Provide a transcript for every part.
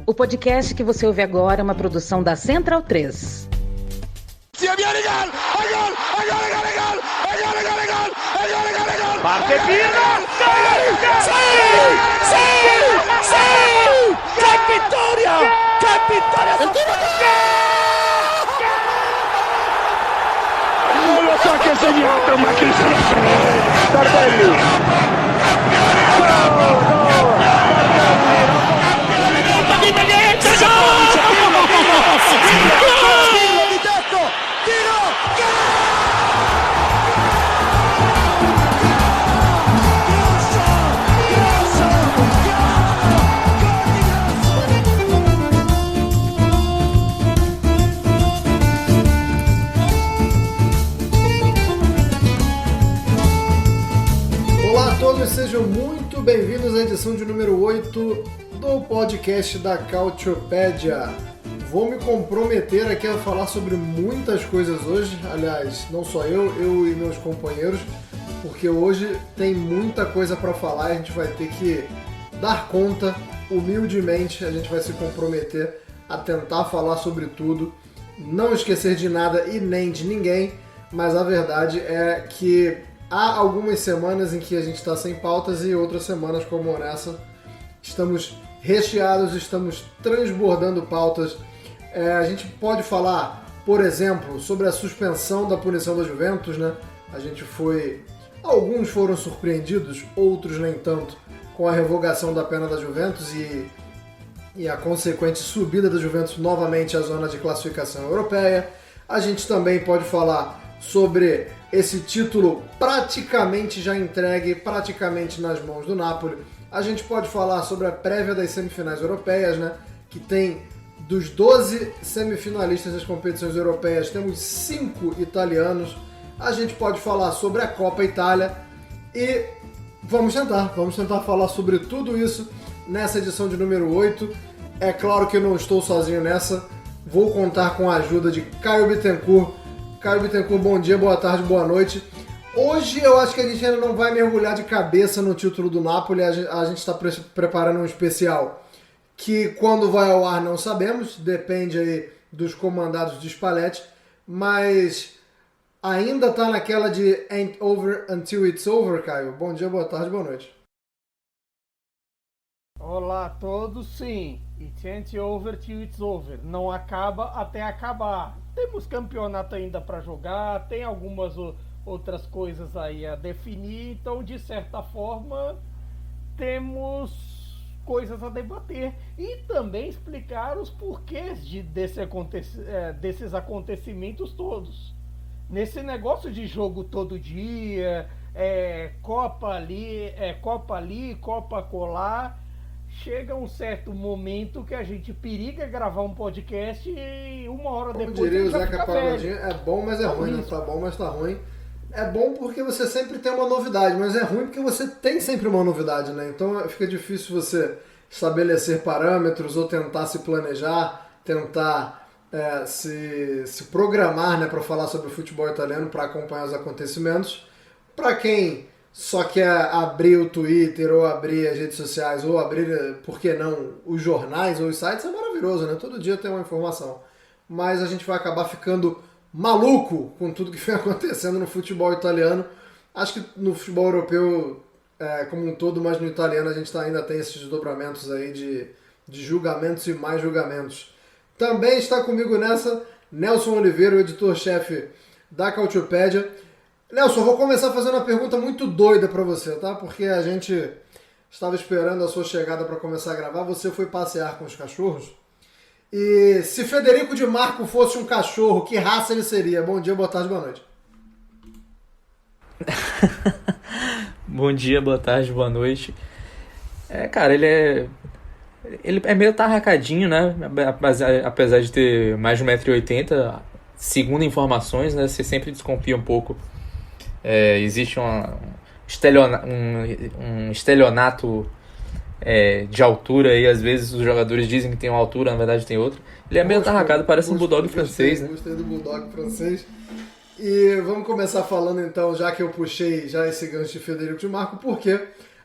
O podcast que você ouve agora é uma produção da Central 3. Parte Pirlo! ¡Sí! ¡Qué victoria! ¡Qué victoria! Non lo so che ha segnato, ma chi se lo sa? Tardelli! Olá a todos, sejam muito bem-vindos à edição de número 8 do podcast da Cautiopédia. Vou me comprometer aqui a falar sobre muitas coisas hoje, aliás, não só eu e meus companheiros, porque hoje tem muita coisa para falar, a gente vai ter que dar conta, humildemente, a gente vai se comprometer a tentar falar sobre tudo, não esquecer de nada e nem de ninguém, mas a verdade é que há algumas semanas em que a gente está sem pautas e outras semanas como nessa estamos recheados, estamos transbordando pautas. A gente pode falar, por exemplo, sobre a suspensão da punição da Juventus, né? Alguns foram surpreendidos, outros nem tanto, com a revogação da pena da Juventus e a consequente subida da Juventus novamente à zona de classificação europeia. A gente também pode falar sobre esse título praticamente já entregue, praticamente nas mãos do Napoli. A gente pode falar sobre a prévia das semifinais europeias, né? Que tem, dos 12 semifinalistas das competições europeias, temos 5 italianos. A gente pode falar sobre a Copa Itália e vamos tentar falar sobre tudo isso nessa edição de número 8. É claro que eu não estou sozinho nessa, vou contar com a ajuda de Caio Bittencourt. Caio Bittencourt, bom dia, boa tarde, boa noite. Hoje eu acho que a gente ainda não vai mergulhar de cabeça no título do Napoli, a gente está preparando um especial que quando vai ao ar não sabemos, depende aí dos comandados de Spalletti, mas ainda está naquela de ain't over until it's over, Caio. Bom dia, boa tarde, boa noite. Olá a todos, sim, it ain't over till it's over, não acaba até acabar. Temos campeonato ainda para jogar, tem algumas outras coisas aí a definir, então de certa forma temos coisas a debater e também explicar os porquês desses acontecimentos todos. Nesse negócio de jogo todo dia, Copa ali, Copa colar, chega um certo momento que a gente periga gravar um podcast e uma hora depois diria o Zeca Pagodinho, é bom, mas é ruim, não tá bom, mas tá ruim. É bom porque você sempre tem uma novidade, mas é ruim porque você tem sempre uma novidade, né? Então fica difícil você estabelecer parâmetros ou tentar se planejar, tentar se programar, né, para falar sobre o futebol italiano, para acompanhar os acontecimentos. Para quem só quer abrir o Twitter ou abrir as redes sociais ou abrir, por que não, os jornais ou os sites, é maravilhoso, né? Todo dia tem uma informação. Mas a gente vai acabar ficando maluco com tudo que vem acontecendo no futebol italiano. Acho que no futebol europeu como um todo, mas no italiano a gente ainda tem esses desdobramentos aí de julgamentos e mais julgamentos. Também está comigo nessa Nelson Oliveira, o editor-chefe da Cautiopédia. Nelson, eu vou começar fazendo uma pergunta muito doida para você, tá? Porque a gente estava esperando a sua chegada para começar a gravar, você foi passear com os cachorros. E se Federico de Marco fosse um cachorro, que raça ele seria? Bom dia, boa tarde, boa noite. Bom dia, boa tarde, boa noite. Cara, ele é meio tarracadinho, né? Apesar de ter mais de 1,80 m, segundo informações, né? Você sempre desconfia um pouco. Existe um estelionato de altura e às vezes os jogadores dizem que tem uma altura, na verdade tem outra. Ele é meio tarracado, parece um bulldog francês, né? Gostei do bulldog francês. E vamos começar falando então, já que eu puxei já esse gancho de Federico de Marco, porque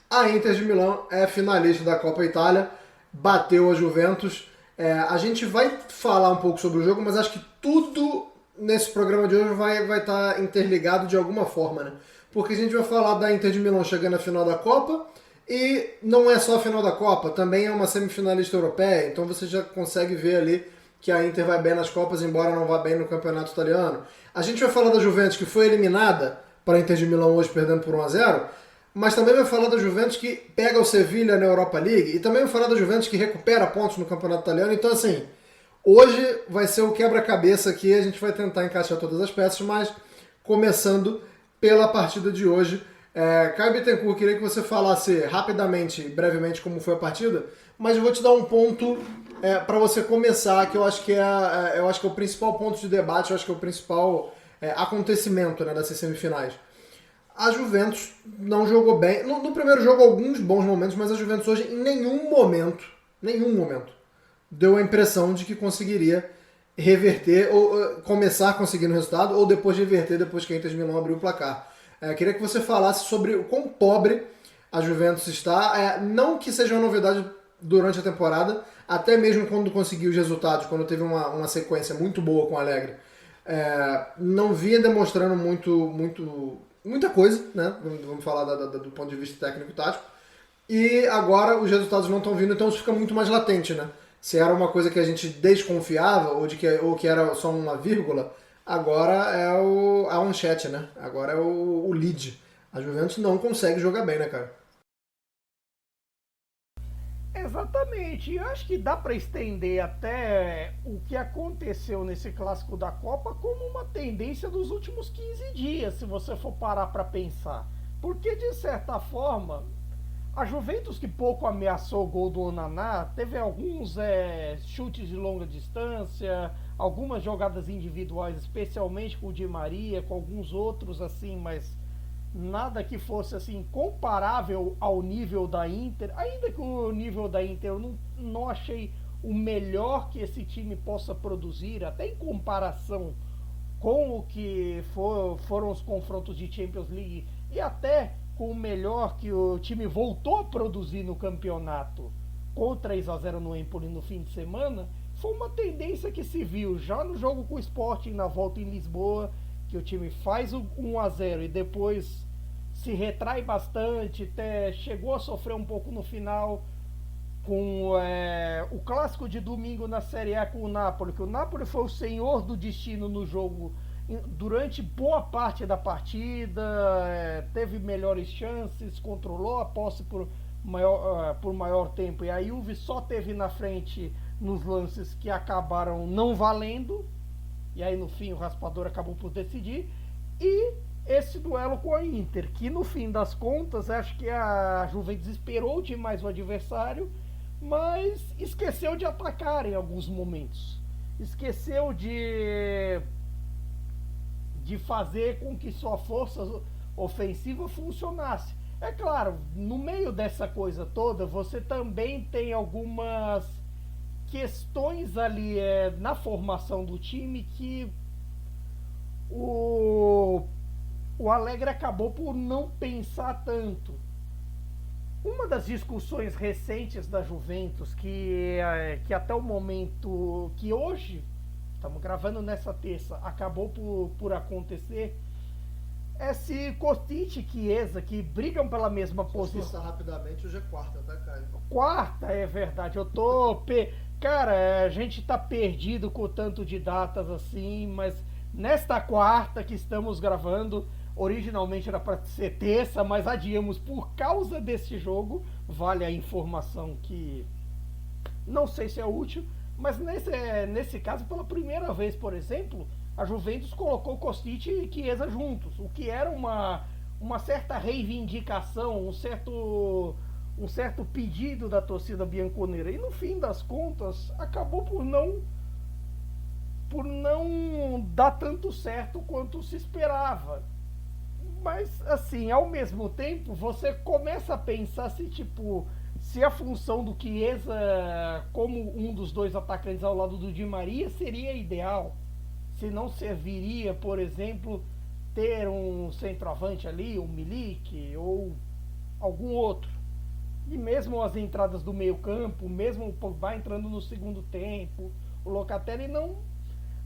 a Inter de Milão é finalista da Copa Itália. bateu a Juventus. A gente vai falar um pouco sobre o jogo, mas acho que tudo nesse programa de hoje vai estar interligado de alguma forma, né? Porque a gente vai falar da Inter de Milão chegando à final da Copa, e não é só a final da Copa, também é uma semifinalista europeia, então você já consegue ver ali que a Inter vai bem nas Copas, embora não vá bem no campeonato italiano. A gente vai falar da Juventus, que foi eliminada para a Inter de Milão hoje, perdendo por 1-0, mas também vai falar da Juventus, que pega o Sevilha na Europa League, e também vai falar da Juventus, que recupera pontos no campeonato italiano. Então, assim, hoje vai ser o quebra-cabeça aqui, a gente vai tentar encaixar todas as peças, mas começando pela partida de hoje. Caio Bittencourt, queria que você falasse rapidamente, brevemente, como foi a partida, mas eu vou te dar um ponto para você começar, que eu acho que é o principal ponto de debate, eu acho que é o principal acontecimento, né, dessas semifinais. A Juventus não jogou bem. No primeiro jogo, alguns bons momentos, mas a Juventus hoje, em nenhum momento, deu a impressão de que conseguiria reverter, ou começar conseguindo o resultado, ou depois de reverter, depois que a Inter de Milão abriu o placar. Queria que você falasse sobre o quão pobre a Juventus está. Não que seja uma novidade durante a temporada, até mesmo quando conseguiu os resultados, quando teve uma sequência muito boa com o Allegri. Não vinha demonstrando muita coisa, né? Vamos falar do ponto de vista técnico e tático. E agora os resultados não estão vindo, então isso fica muito mais latente, né? Se era uma coisa que a gente desconfiava, ou que era só uma vírgula, agora é a manchete, né? Agora é o lead. A Juventus não consegue jogar bem, né, cara? Exatamente. Eu acho que dá para estender até o que aconteceu nesse clássico da Copa como uma tendência dos últimos 15 dias, se você for parar para pensar. Porque, de certa forma, a Juventus, que pouco ameaçou o gol do Onaná, teve alguns chutes de longa distância, algumas jogadas individuais, especialmente com o Di Maria, com alguns outros assim, mas nada que fosse assim comparável ao nível da Inter. Ainda que o nível da Inter eu não achei o melhor que esse time possa produzir, até em comparação com o que foram os confrontos de Champions League, e até com o melhor que o time voltou a produzir no campeonato, com 3-0 no Empoli no fim de semana. Foi uma tendência que se viu já no jogo com o Sporting na volta em Lisboa, que o time faz o 1-0 e depois se retrai bastante, até chegou a sofrer um pouco no final, com o clássico de domingo na Série A com o Napoli, que o Napoli foi o senhor do destino no jogo durante boa parte da partida, teve melhores chances, controlou a posse por maior tempo, e a Juve só teve na frente nos lances que acabaram não valendo, e aí no fim o raspador acabou por decidir. E esse duelo com a Inter, que no fim das contas acho que a Juventus esperou demais o adversário, mas esqueceu de atacar em alguns momentos, esqueceu de fazer com que sua força ofensiva funcionasse. É claro, no meio dessa coisa toda, você também tem algumas questões ali na formação do time que o Allegri acabou por não pensar tanto. Uma das discussões recentes da Juventus, que até o momento, que hoje, estamos gravando nessa terça, acabou por acontecer, é se Kostic e Chiesa, que brigam pela mesma posição. Rapidamente, hoje é quarta, tá, Caio? Quarta, é verdade. Cara, a gente tá perdido com o tanto de datas assim, mas nesta quarta que estamos gravando, originalmente era para ser terça, mas adiamos por causa desse jogo. Vale a informação que não sei se é útil, mas nesse caso, pela primeira vez, por exemplo, a Juventus colocou Kostic e Chiesa juntos, o que era uma certa reivindicação, um certo pedido da torcida bianconera. E no fim das contas, acabou por não dar tanto certo quanto se esperava. Mas, assim, ao mesmo tempo, você começa a pensar se a função do Chiesa como um dos dois atacantes ao lado do Di Maria seria ideal. Se não serviria, por exemplo, ter um centroavante ali, um Milik ou algum outro. E mesmo as entradas do meio campo, mesmo o Pogba entrando no segundo tempo, o Locatelli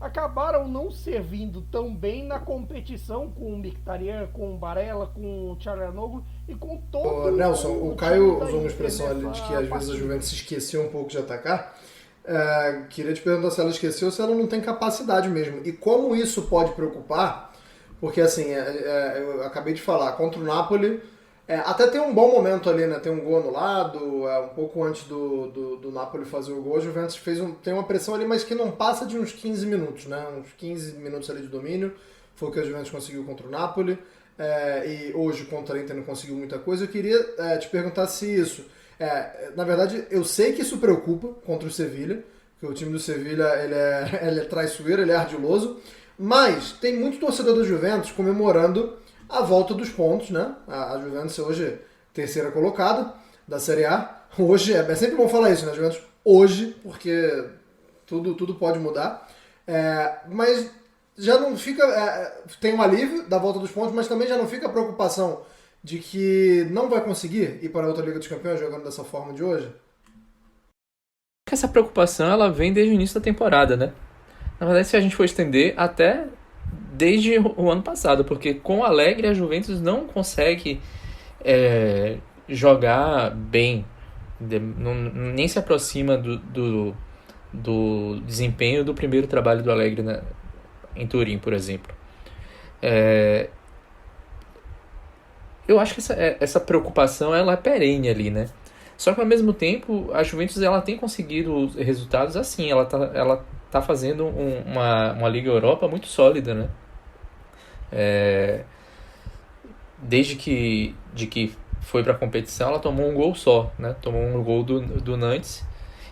acabaram não servindo tão bem na competição com o Mkhitaryan, com o Barella, com o Çalhanoğlu e com todo Nelson, o Caio usou uma expressão ali de que às vezes a Juventus se esqueceu um pouco de atacar. Queria te perguntar se ela esqueceu ou se ela não tem capacidade mesmo. E como isso pode preocupar, porque assim, eu acabei de falar, contra o Napoli, até tem um bom momento ali, né? Tem um gol anulado, um pouco antes do Napoli fazer o gol, a Juventus tem uma pressão ali, mas que não passa de uns 15 minutos, né? Uns 15 minutos ali de domínio, foi o que a Juventus conseguiu contra o Napoli, e hoje contra a Inter não conseguiu muita coisa. Eu queria te perguntar se isso... na verdade, eu sei que isso preocupa contra o Sevilha, porque o time do Sevilha ele é traiçoeiro, ele é ardiloso, mas tem muito torcedor da Juventus comemorando a volta dos pontos, né? A Juventus hoje terceira colocada da Série A. Hoje, é sempre bom falar isso, né? A Juventus hoje, porque tudo pode mudar. Mas já não fica... tem um alívio da volta dos pontos, mas também já não fica a preocupação de que não vai conseguir ir para a outra Liga dos Campeões jogando dessa forma de hoje? Essa preocupação ela vem desde o início da temporada, né? Na verdade, se a gente for estender até desde o ano passado, porque com o Allegri a Juventus não consegue jogar bem, nem se aproxima do desempenho do primeiro trabalho do Allegri em Turim, por exemplo. Eu acho que essa preocupação ela é perene ali, né? Só que ao mesmo tempo a Juventus ela tem conseguido resultados assim, ela tá fazendo uma Liga Europa muito sólida, né? Desde que foi para a competição ela tomou um gol só, né? Tomou um gol do Nantes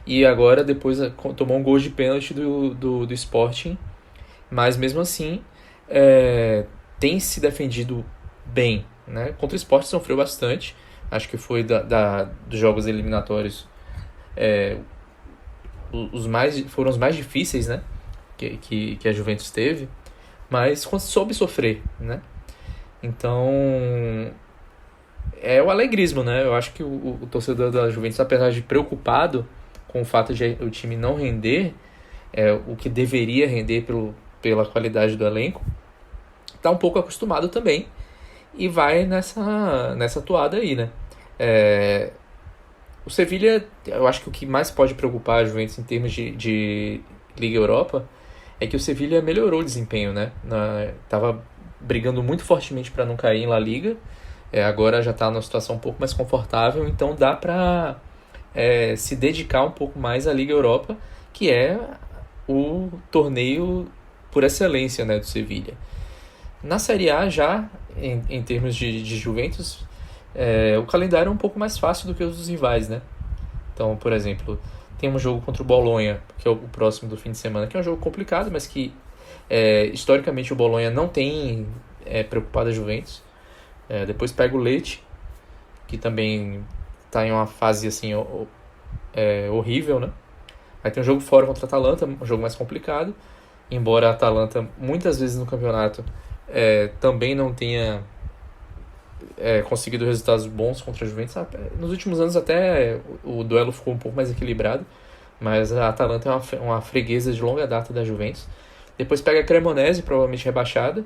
e agora depois tomou um gol de pênalti do Sporting, mas mesmo assim tem se defendido bem, né? Contra o Sporting sofreu bastante, acho que foi dos jogos eliminatórios foram os mais difíceis, né? que a Juventus teve, mas soube sofrer, né? Então é o alegrismo, né? Eu acho que o torcedor da Juventus, apesar de preocupado com o fato de o time não render o que deveria render pela qualidade do elenco, tá um pouco acostumado também e vai nessa toada aí, né? O Sevilha, eu acho que o que mais pode preocupar a Juventus em termos de Liga Europa é que o Sevilha melhorou o desempenho, né? Tava brigando muito fortemente para não cair em La Liga, agora já está numa situação um pouco mais confortável, então dá para se dedicar um pouco mais à Liga Europa, que é o torneio por excelência, né, do Sevilha. Na Série A já, em termos de Juventus, o calendário é um pouco mais fácil do que os dos rivais, né? Então, por exemplo, tem um jogo contra o Bolonha, que é o próximo do fim de semana, que é um jogo complicado, mas que historicamente o Bolonha não tem preocupado a Juventus. Depois pega o Lecce, que também está em uma fase assim horrível, né? Aí tem um jogo fora contra a Atalanta, um jogo mais complicado, embora a Atalanta muitas vezes no campeonato também não tenha conseguido resultados bons contra a Juventus. Nos últimos anos até o duelo ficou um pouco mais equilibrado, mas a Atalanta é uma freguesa de longa data da Juventus. Depois pega a Cremonese, provavelmente rebaixada,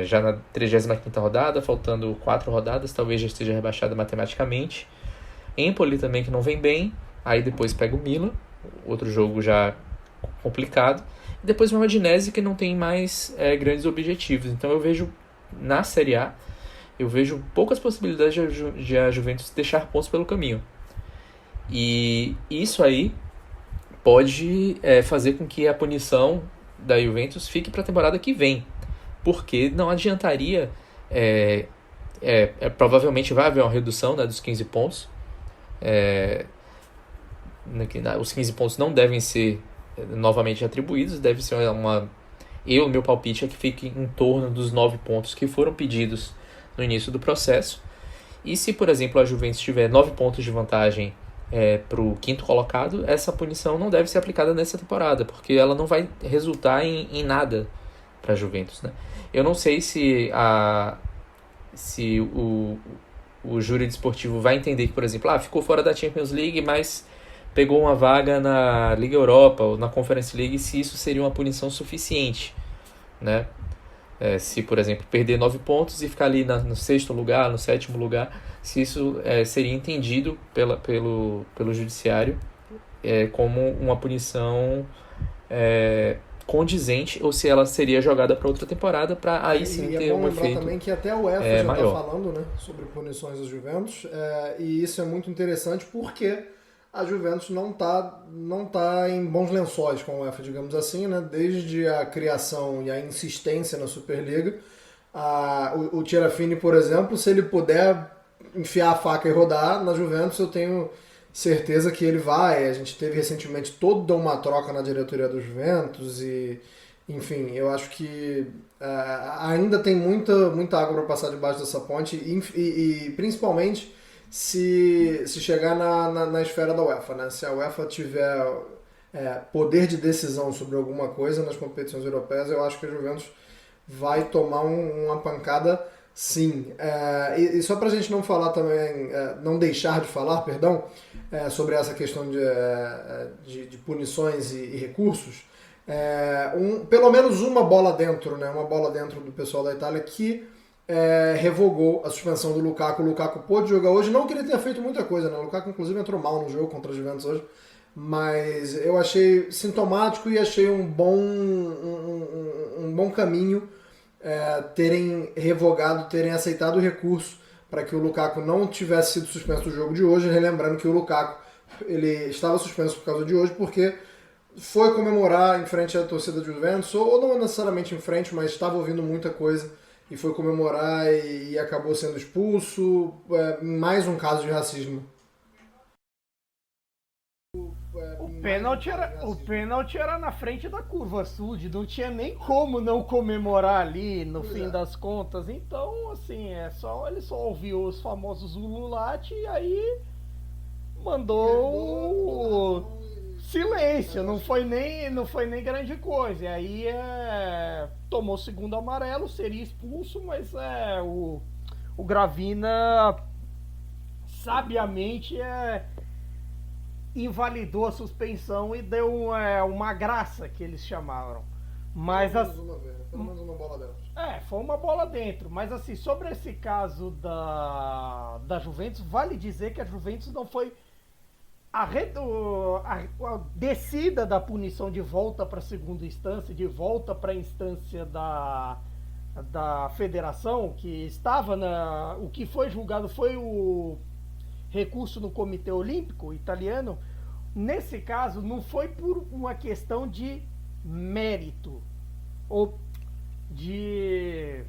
já na 35ª rodada, faltando 4 rodadas, talvez já esteja rebaixada matematicamente. Empoli também, que não vem bem. Aí depois pega o Milan, outro jogo já complicado. E depois uma Udinese que não tem mais grandes objetivos. Então eu vejo na Série A, eu vejo poucas possibilidades de a Juventus deixar pontos pelo caminho. E isso aí pode fazer com que a punição da Juventus fique para a temporada que vem. Porque não adiantaria... provavelmente vai haver uma redução, né, dos 15 pontos. Os 15 pontos não devem ser novamente atribuídos, deve ser o meu palpite é que fique em torno dos 9 pontos que foram pedidos no início do processo. E se, por exemplo, a Juventus tiver 9 pontos de vantagem para o quinto colocado, essa punição não deve ser aplicada nessa temporada, porque ela não vai resultar em nada para a Juventus, né? Eu não sei se o júri desportivo vai entender que, por exemplo, ficou fora da Champions League, mas pegou uma vaga na Liga Europa ou na Conference League, se isso seria uma punição suficiente, né? Se, por exemplo, perder 9 pontos e ficar ali no sexto lugar, no sétimo lugar, se isso seria entendido pelo judiciário como uma punição condizente, ou se ela seria jogada para outra temporada, para aí sim ter um efeito também que até o UEFA já maior. está falando, né, sobre punições da Juventus, e isso é muito interessante porque a Juventus não tá em bons lençóis com a UEFA, digamos assim, né? Desde a criação e a insistência na Superliga. O Tirafini, por exemplo, se ele puder enfiar a faca e rodar na Juventus, eu tenho certeza que ele vai. A gente teve recentemente toda uma troca na diretoria do Juventus e, enfim, eu acho que ainda tem muita água para passar debaixo dessa ponte e principalmente se chegar na esfera da UEFA, né? Se a UEFA tiver poder de decisão sobre alguma coisa nas competições europeias, eu acho que a Juventus vai tomar uma pancada sim. E só para a gente não falar também, não deixar de falar, perdão, sobre essa questão de punições e recursos, pelo menos uma bola dentro, né? Uma bola dentro do pessoal da Itália que revogou a suspensão do Lukaku. O Lukaku pôde jogar hoje, não que ele tenha feito muita coisa, né? O Lukaku inclusive entrou mal no jogo contra a Juventus hoje, mas eu achei sintomático e achei um bom caminho terem revogado, terem aceitado o recurso para que o Lukaku não tivesse sido suspenso do jogo de hoje, relembrando que o Lukaku ele estava suspenso por causa de hoje porque foi comemorar em frente à torcida de Juventus, ou não necessariamente em frente, mas estava ouvindo muita coisa e foi comemorar e acabou sendo expulso. Mais um caso de racismo. O pênalti era na frente da curva sul, não tinha nem como não comemorar ali no fim das contas. Então, assim, ele só ouviu os famosos ululate e aí mandou silêncio, não foi nem grande coisa. E aí tomou o segundo amarelo, seria expulso, mas o Gravina sabiamente invalidou a suspensão e deu uma graça, que eles chamaram. Mas pelo menos uma bola dentro. Foi uma bola dentro. Mas assim, sobre esse caso da Juventus, vale dizer que a Juventus não foi a descida da punição de volta para a segunda instância, de volta para a instância da federação, que estava o que foi julgado foi o recurso no Comitê Olímpico Italiano. Nesse caso, não foi por uma questão de mérito ou de...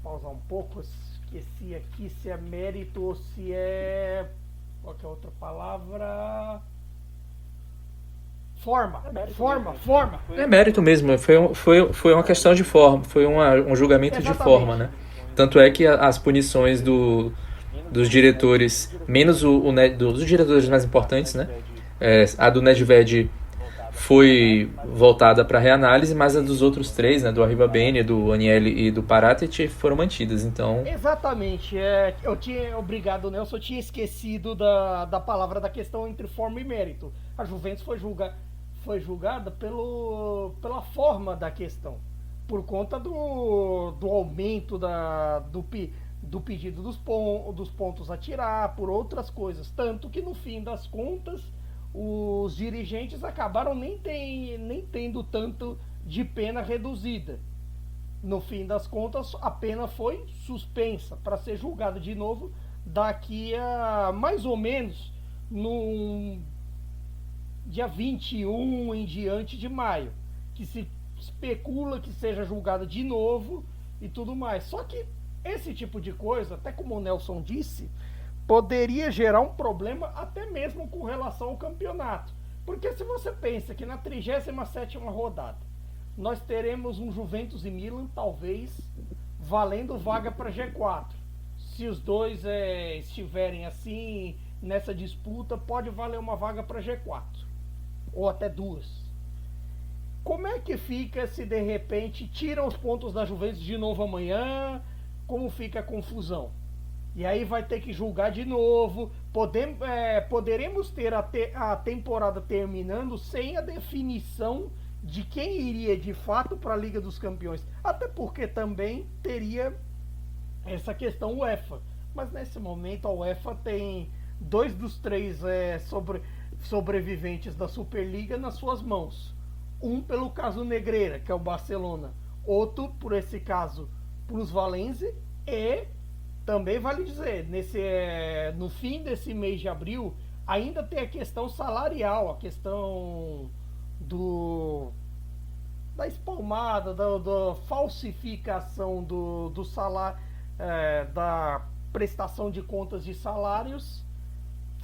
pausar um pouco, esqueci aqui se é mérito ou se é... qual que é a outra palavra? Forma. É mérito mesmo, foi uma questão de forma, foi um julgamento Exatamente. De forma, né? Tanto é que as punições dos diretores, menos dos diretores mais importantes, né? A do Nedved foi voltada para reanálise, mas a dos outros três, né? Do Arrivabene, do Agnelli e do Paratici foram mantidas, então... Exatamente, obrigado, Nelson, eu tinha esquecido da palavra da questão entre forma e mérito. A Juventus foi julgada pela forma da questão, por conta do aumento do pedido dos pontos a tirar, por outras coisas, tanto que no fim das contas os dirigentes acabaram nem tendo tanto de pena reduzida. No fim das contas, a pena foi suspensa para ser julgada de novo daqui a mais ou menos no dia 21 em diante de maio, que se especula que seja julgada de novo e tudo mais. Só que esse tipo de coisa, até como o Nelson disse, poderia gerar um problema até mesmo com relação ao campeonato. Porque se você pensa que na 37ª rodada nós teremos um Juventus e Milan, talvez valendo vaga para G4. Se os dois estiverem assim nessa disputa, pode valer uma vaga para G4. Ou até duas. Como é que fica se de repente tiram os pontos da Juventus de novo amanhã? Como fica a confusão? E aí vai ter que julgar de novo. Poderemos ter a temporada terminando sem a definição de quem iria de fato para a Liga dos Campeões. Até porque também teria essa questão UEFA. Mas nesse momento a UEFA tem 2 dos 3 sobreviventes da Superliga nas suas mãos. Um pelo caso Negreira, que é o Barcelona. Outro, por esse caso, Plusvalense. E também vale dizer, no fim desse mês de abril, ainda tem a questão salarial, a questão da espalmada, da falsificação do salário, da prestação de contas de salários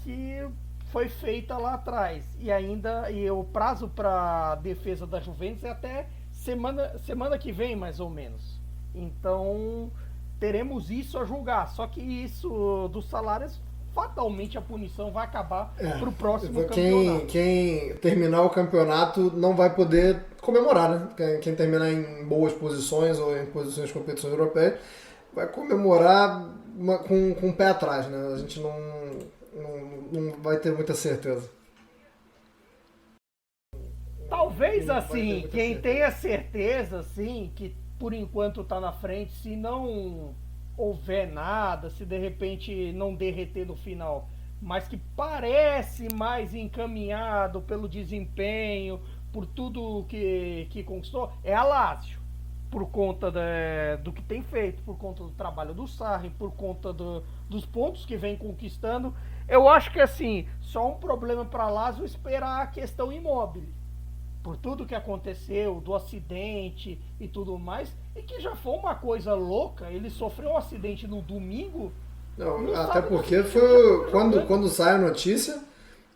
que foi feita lá atrás. E o prazo para defesa da Juventus é até semana que vem, mais ou menos. Então teremos isso a julgar. Só que isso dos salários, fatalmente a punição vai acabar para o próximo campeonato. Quem terminar o campeonato não vai poder comemorar, né? Quem terminar em boas posições ou em posições de competições europeias vai comemorar com o pé atrás, né? A gente não vai ter muita certeza. Talvez assim, quem tenha certeza assim, que por enquanto está na frente, se não houver nada, se de repente não derreter no final, mas que parece mais encaminhado pelo desempenho, por tudo que conquistou, é a Lazio. Por conta do que tem feito, por conta do trabalho do Sarri, por conta dos pontos que vem conquistando. Eu acho que assim, só um problema para a Lazio esperar a questão Immobile. Por tudo que aconteceu, do acidente e tudo mais, e que já foi uma coisa louca. Ele sofreu um acidente no domingo. Não, até porque foi quando sai a notícia,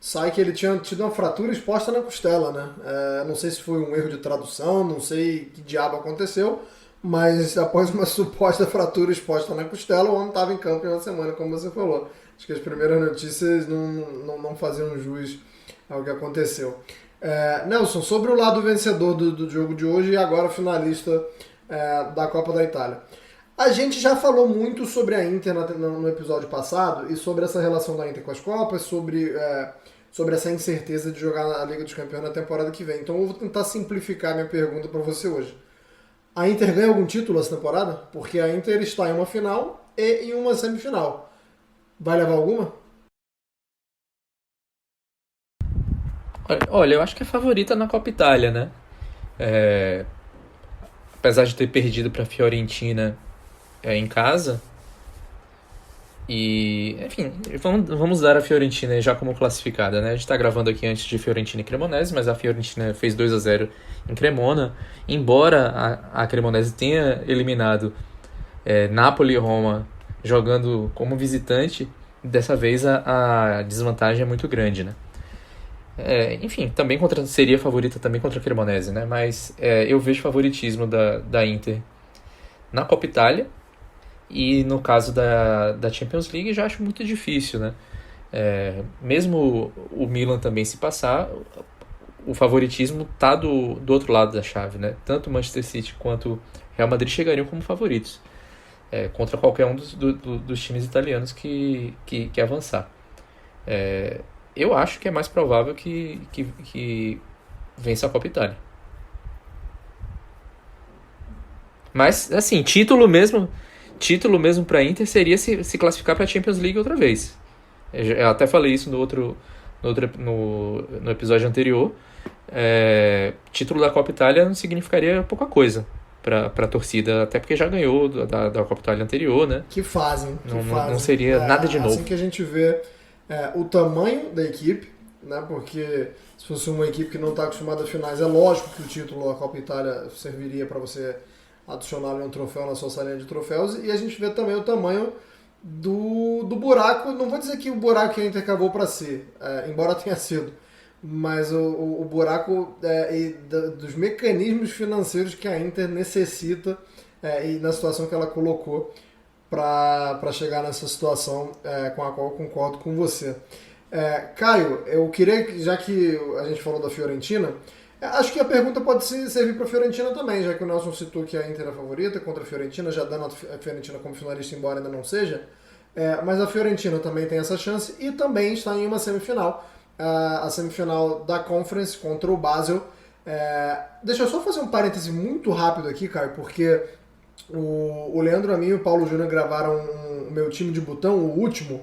sai que ele tinha tido uma fratura exposta na costela, né? Não sei se foi um erro de tradução, não sei que diabo aconteceu, mas após uma suposta fratura exposta na costela, o homem estava em campo em uma semana, como você falou. Acho que as primeiras notícias não faziam jus ao que aconteceu. Nelson, sobre o lado vencedor do jogo de hoje e agora finalista da Copa da Itália. A gente já falou muito sobre a Inter no episódio passado e sobre essa relação da Inter com as Copas, sobre essa incerteza de jogar na Liga dos Campeões na temporada que vem. Então eu vou tentar simplificar minha pergunta para você hoje. A Inter ganha algum título essa temporada? Porque a Inter está em uma final e em uma semifinal. Vai levar alguma? Olha, eu acho que é favorita na Copa Itália, né? Apesar de ter perdido para a Fiorentina em casa. E, enfim, vamos dar a Fiorentina já como classificada, né? A gente está gravando aqui antes de Fiorentina e Cremonese, mas a Fiorentina fez 2-0 em Cremona. Embora a Cremonese tenha eliminado Napoli e Roma jogando como visitante, dessa vez a desvantagem é muito grande, né? Enfim, também seria favorita também contra a Cremonese, né? Mas eu vejo favoritismo da Inter na Copa Itália. E no caso da Champions League já acho muito difícil, né? Mesmo o Milan também se passar, o favoritismo tá do outro lado da chave, né? Tanto o Manchester City quanto o Real Madrid chegariam como favoritos contra qualquer um dos times italianos que avançar. Eu acho que é mais provável que vença a Copa Itália. Mas, assim, título mesmo para a Inter seria se classificar para a Champions League outra vez. Eu até falei isso no episódio anterior. Título da Copa Itália não significaria pouca coisa para a torcida, até porque já ganhou da Copa Itália anterior, né? Que fazem. Não seria nada de novo. Assim que a gente vê o tamanho da equipe, né? Porque se fosse uma equipe que não está acostumada a finais, é lógico que o título da Copa Itália serviria para você adicionar um troféu na sua salinha de troféus, e a gente vê também o tamanho do buraco. Não vou dizer que o buraco que a Inter cavou para si, embora tenha sido, mas o buraco dos mecanismos financeiros que a Inter necessita e na situação que ela colocou para chegar nessa situação com a qual eu concordo com você. Caio, eu queria, já que a gente falou da Fiorentina, acho que a pergunta pode servir para a Fiorentina também, já que o Nelson citou que a Inter é a favorita contra a Fiorentina, já dando a Fiorentina como finalista, embora ainda não seja. Mas a Fiorentina também tem essa chance e também está em uma semifinal, a semifinal da Conference contra o Basel. Deixa eu só fazer um parêntese muito rápido aqui, Caio, porque o Leandro Amin e o Paulo Júnior gravaram o meu time de botão, o último.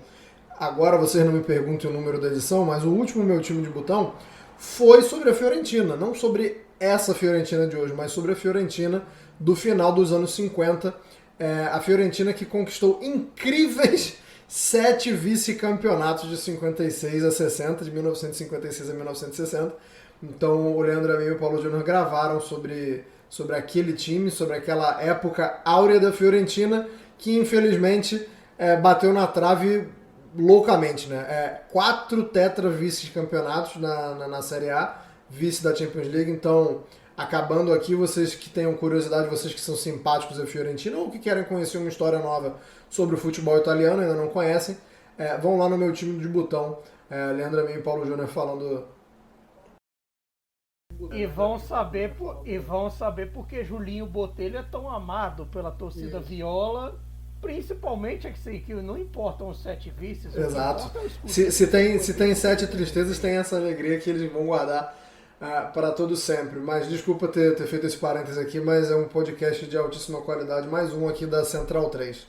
Agora vocês não me perguntem o número da edição, mas o último meu time de botão foi sobre a Fiorentina, não sobre essa Fiorentina de hoje, mas sobre a Fiorentina do final dos anos 50. A Fiorentina que conquistou incríveis 7 vice-campeonatos de 56 a 60, de 1956 a 1960. Então o Leandro Amin e o Paulo Júnior gravaram sobre aquele time, sobre aquela época áurea da Fiorentina, que infelizmente bateu na trave loucamente, né? 4 tetra vice-campeonatos na Série A, vice da Champions League. Então, acabando aqui, vocês que tenham curiosidade, vocês que são simpáticos da Fiorentina ou que querem conhecer uma história nova sobre o futebol italiano, ainda não conhecem, vão lá no meu time de botão, Leandro Amin e Paulo Júnior falando. E vão saber porque Julinho Botelho é tão amado pela torcida viola. Principalmente que não importam os 7 vices. Exato. Se tem 7 tristezas, tem essa alegria que eles vão guardar para todo sempre. Mas desculpa ter feito esse parênteses aqui, mas é um podcast de altíssima qualidade. Mais um aqui da Central 3.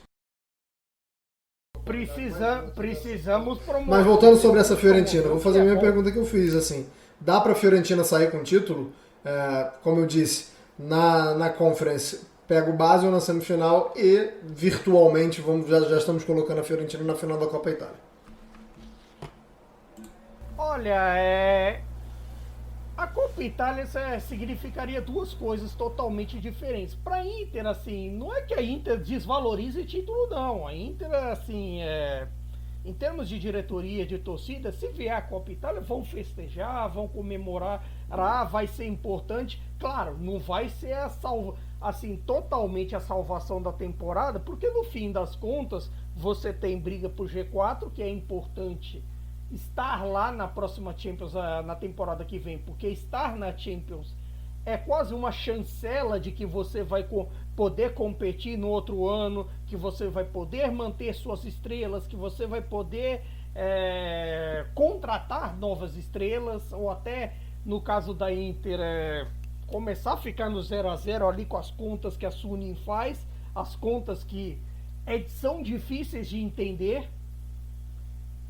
Precisamos promover. Mas voltando sobre essa Fiorentina, vou fazer a mesma pergunta que eu fiz. Assim, dá para a Fiorentina sair com o título? Como eu disse, na Conference pega o Basel na semifinal e virtualmente já estamos colocando a Fiorentina na final da Copa Itália. Olha, a Copa Itália significaria 2 coisas totalmente diferentes. Para a Inter, assim, não é que a Inter desvalorize título, não. A Inter, assim, em termos de diretoria, de torcida, se vier a Copa Itália, vão festejar, vão comemorar, vai ser importante. Claro, não vai ser totalmente a salvação da temporada, porque no fim das contas, você tem briga por G4, que é importante estar lá na próxima Champions, na temporada que vem, porque estar na Champions é quase uma chancela de que você vai poder competir no outro ano, que você vai poder manter suas estrelas, que você vai poder contratar novas estrelas, ou até, no caso da Inter, começar a ficar no 0-0 ali com as contas que a Sunin faz, as contas que são difíceis de entender.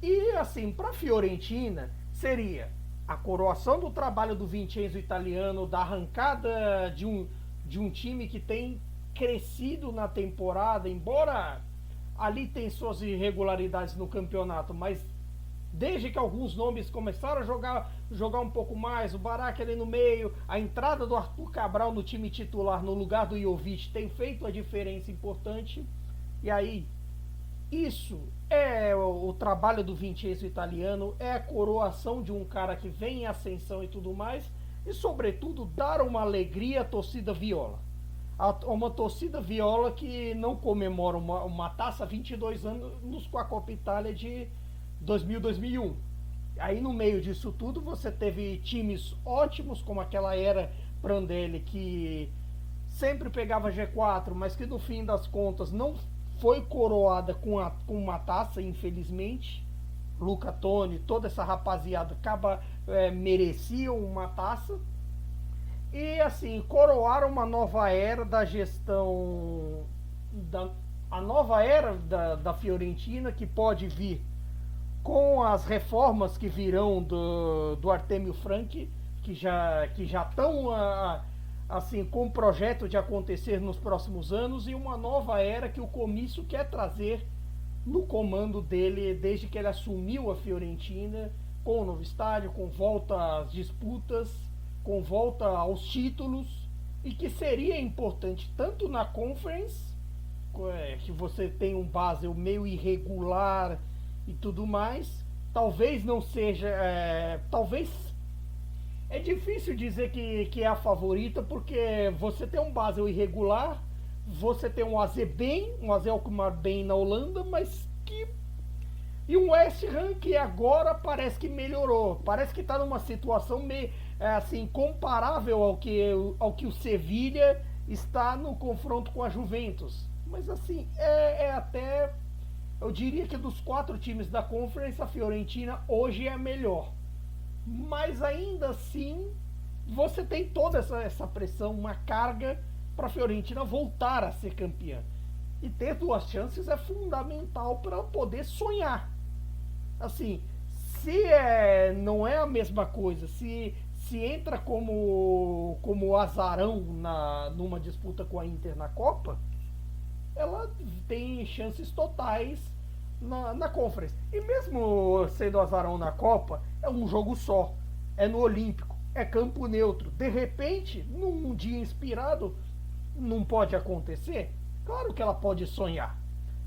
E assim, para a Fiorentina seria a coroação do trabalho do Vincenzo italiano, da arrancada de um time que tem crescido na temporada, embora ali tem suas irregularidades no campeonato, mas desde que alguns nomes começaram a jogar um pouco mais, o Barak ali no meio, a entrada do Arthur Cabral no time titular no lugar do Jovic tem feito a diferença importante. E aí, isso é o trabalho do Vincenzo italiano, é a coroação de um cara que vem em ascensão e tudo mais, e sobretudo dar uma alegria à torcida viola. Uma torcida viola que não comemora uma taça há 22 anos com a Copa Itália de 2000-2001. Aí no meio disso tudo você teve times ótimos, como aquela era Prandelli, que sempre pegava G4, mas que no fim das contas não foi coroada com uma taça, infelizmente. Luca Toni, toda essa rapaziada mereciam uma taça. E assim, coroaram uma nova era da gestão, a nova era da Fiorentina, que pode vir com as reformas que virão do Artemio Franchi, que já estão assim, com o projeto de acontecer nos próximos anos, e uma nova era que o Comício quer trazer no comando dele desde que ele assumiu a Fiorentina, com o novo estádio, com volta às disputas, com volta aos títulos, e que seria importante tanto na Conference, que você tem um Basel meio irregular e tudo mais. Talvez não seja, talvez é difícil dizer que é a favorita, porque você tem um Basel irregular, você tem um AZ bem, um AZ Alkmaar bem na Holanda, e um West Ham que agora parece que melhorou, parece que está numa situação meio assim, comparável ao que o Sevilha está no confronto com a Juventus. Mas assim, Eu diria que dos 4 times da Conference, a Fiorentina hoje é a melhor. Mas ainda assim, você tem toda essa pressão, uma carga para a Fiorentina voltar a ser campeã. E ter 2 chances é fundamental para poder sonhar. Assim, se não é a mesma coisa, se entra como azarão numa disputa com a Inter na Copa, ela tem chances totais na Conference. E mesmo sendo azarão na Copa, é um jogo só, é no Olímpico, é campo neutro. De repente, num dia inspirado, não pode acontecer? Claro que ela pode sonhar,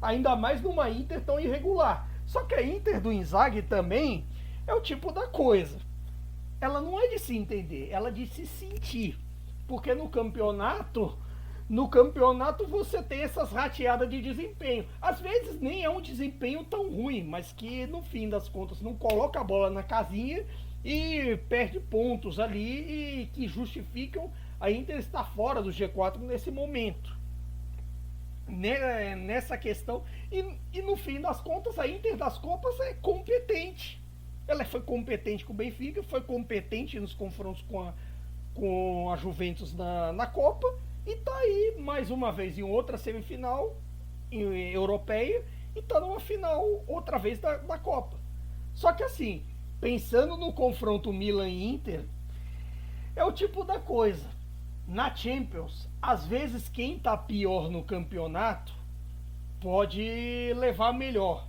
ainda mais numa Inter tão irregular. Só que a Inter do Inzaghi também é o tipo da coisa, ela não é de se entender, ela é de se sentir, porque no campeonato você tem essas rateadas de desempenho. Às vezes nem é um desempenho tão ruim, mas que no fim das contas não coloca a bola na casinha e perde pontos ali e que justificam a Inter estar fora do G4 nesse momento. Nessa questão. E no fim das contas, a Inter das Copas é competente. Ela foi competente com o Benfica, foi competente nos confrontos com a Juventus na Copa. E tá aí, mais uma vez, em outra semifinal europeia. E tá numa final, outra vez, da Copa. Só que assim, pensando no confronto Milan e Inter, é o tipo da coisa. Na Champions, às vezes quem tá pior no campeonato pode levar melhor.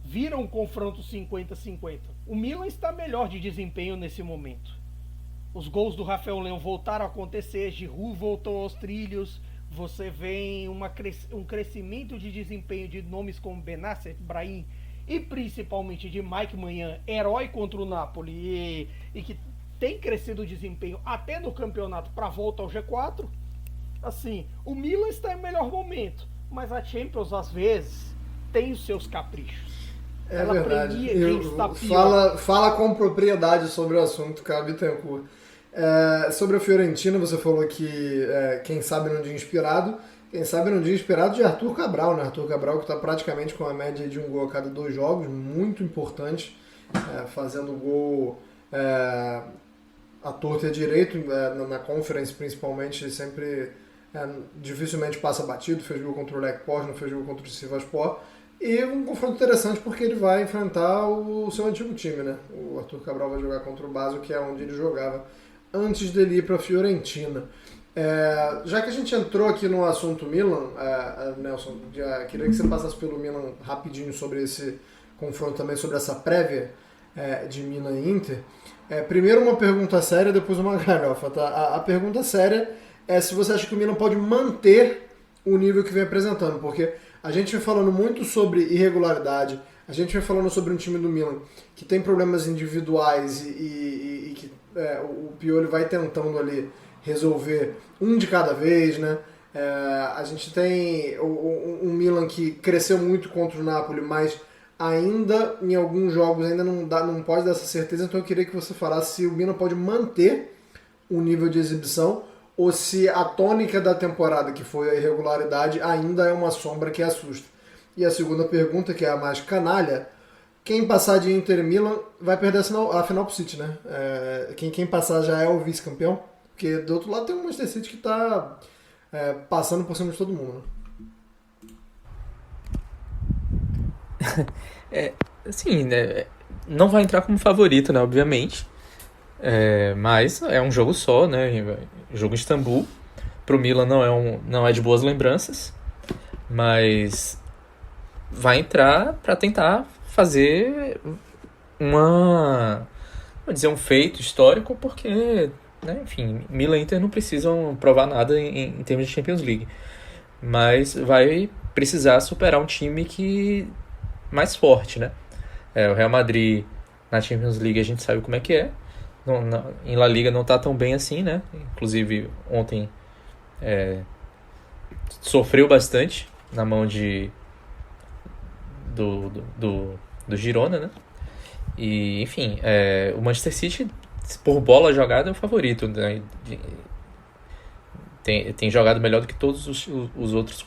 Vira um confronto 50-50. O Milan está melhor de desempenho nesse momento. Os gols do Rafael Leão voltaram a acontecer, Giroud voltou aos trilhos, você vê um crescimento de desempenho de nomes como Benasser, Brahim e principalmente de Mike Maignan, herói contra o Napoli e que tem crescido o desempenho até no campeonato para a volta ao G4. Assim, o Milan está em melhor momento, mas a Champions às vezes tem os seus caprichos. É Ela verdade. premia quem está pior. Fala com propriedade sobre o assunto, Caio Bittencourt. Sobre a Fiorentina, você falou que quem sabe num dia inspirado. Quem sabe num dia inspirado de Arthur Cabral, né? Arthur Cabral que está praticamente com a média de um gol a cada 2 jogos, muito importante, fazendo gol à torta e à direito, na Conference principalmente, sempre dificilmente passa batido, fez gol contra o Lech Poznan, fez gol contra o Sivasspor, e um confronto interessante porque ele vai enfrentar o seu antigo time, né? O Arthur Cabral vai jogar contra o Basel, que é onde ele jogava antes dele ir para a Fiorentina. Já que a gente entrou aqui no assunto Milan, Nelson, queria que você passasse pelo Milan rapidinho sobre esse confronto também, sobre essa prévia de Milan e Inter. Primeiro uma pergunta séria, depois uma galhofa, tá? A pergunta séria é se você acha que o Milan pode manter o nível que vem apresentando, porque a gente vem falando muito sobre irregularidade, a gente vem falando sobre um time do Milan que tem problemas individuais e que o Pioli vai tentando ali resolver um de cada vez, né? A gente tem um Milan que cresceu muito contra o Napoli, mas ainda em alguns jogos ainda não pode dar essa certeza, então eu queria que você falasse se o Milan pode manter o nível de exibição ou se a tônica da temporada, que foi a irregularidade, ainda é uma sombra que assusta. E a segunda pergunta, que é a mais canalha, quem passar de Inter e Milan vai perder a final pro City, né? Quem passar já é o vice-campeão, porque do outro lado tem o Manchester City que está passando por cima de todo mundo, né? Assim, né, não vai entrar como favorito, né, obviamente. Mas é um jogo só, né? Jogo em Istambul. Pro Milan não é de boas lembranças, mas vai entrar para tentar fazer um feito histórico, porque, né, enfim, Milan e Inter não precisam provar nada em termos de Champions League, mas vai precisar superar um time mais forte, né? O Real Madrid na Champions League a gente sabe como é que é. Em La Liga não está tão bem assim, né? Inclusive ontem sofreu bastante na mão do Girona, né? E, enfim, o Manchester City, por bola jogada, é o favorito, né? Tem jogado melhor do que todos os outros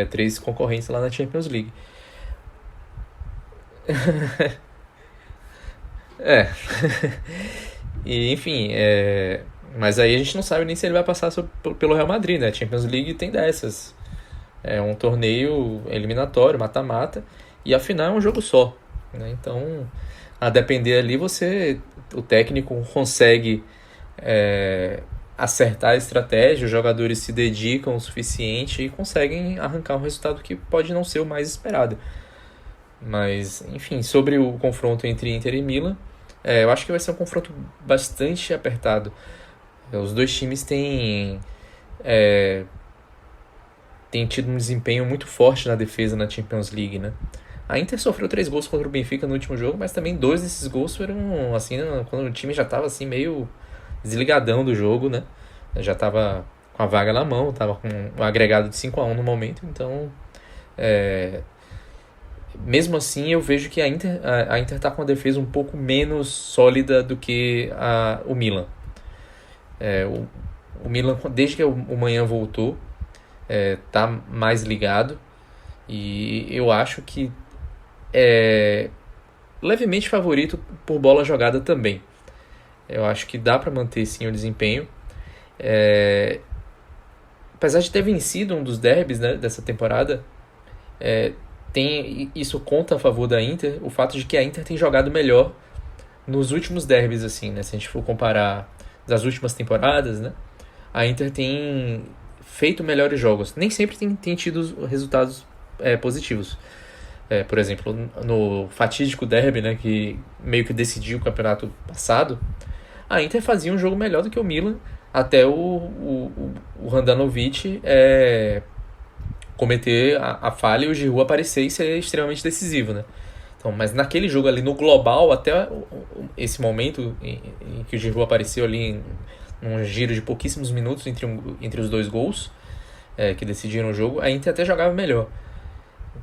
3 concorrentes lá na Champions League. É. E, enfim, mas aí a gente não sabe nem se ele vai passar pelo Real Madrid, né? A Champions League tem dessas. É um torneio eliminatório, mata-mata, e a final é um jogo só, né? Então, a depender ali, o técnico consegue acertar a estratégia, os jogadores se dedicam o suficiente e conseguem arrancar um resultado que pode não ser o mais esperado. Mas, enfim, sobre o confronto entre Inter e Milan, eu acho que vai ser um confronto bastante apertado. Os dois times têm tido um desempenho muito forte na defesa na Champions League, né? A Inter sofreu 3 gols contra o Benfica no último jogo, mas também 2 desses gols foram assim, quando o time já estava assim, meio desligadão do jogo, né? Já estava com a vaga na mão, estava com um agregado de 5-1 no momento, então mesmo assim eu vejo que a Inter está com uma defesa um pouco menos sólida do que o Milan. O Milan, desde que o Manhã voltou, tá mais ligado, e eu acho que é levemente favorito por bola jogada também. Eu acho que dá para manter sim o desempenho. Apesar de ter vencido um dos derbys, né, dessa temporada, isso conta a favor da Inter, o fato de que a Inter tem jogado melhor nos últimos derbys, assim, né? Se a gente for comparar das últimas temporadas, né? A Inter tem feito melhores jogos. Nem sempre tem tido resultados positivos. Por exemplo, no fatídico derby, né, que meio que decidiu o campeonato passado, a Inter fazia um jogo melhor do que o Milan, até o Handanovic cometer a falha e o Giroud aparecer e ser extremamente decisivo, né? Então, mas naquele jogo ali, no global, até esse momento em que o Giroud apareceu ali num giro de pouquíssimos minutos entre os 2 gols que decidiram o jogo, a Inter até jogava melhor.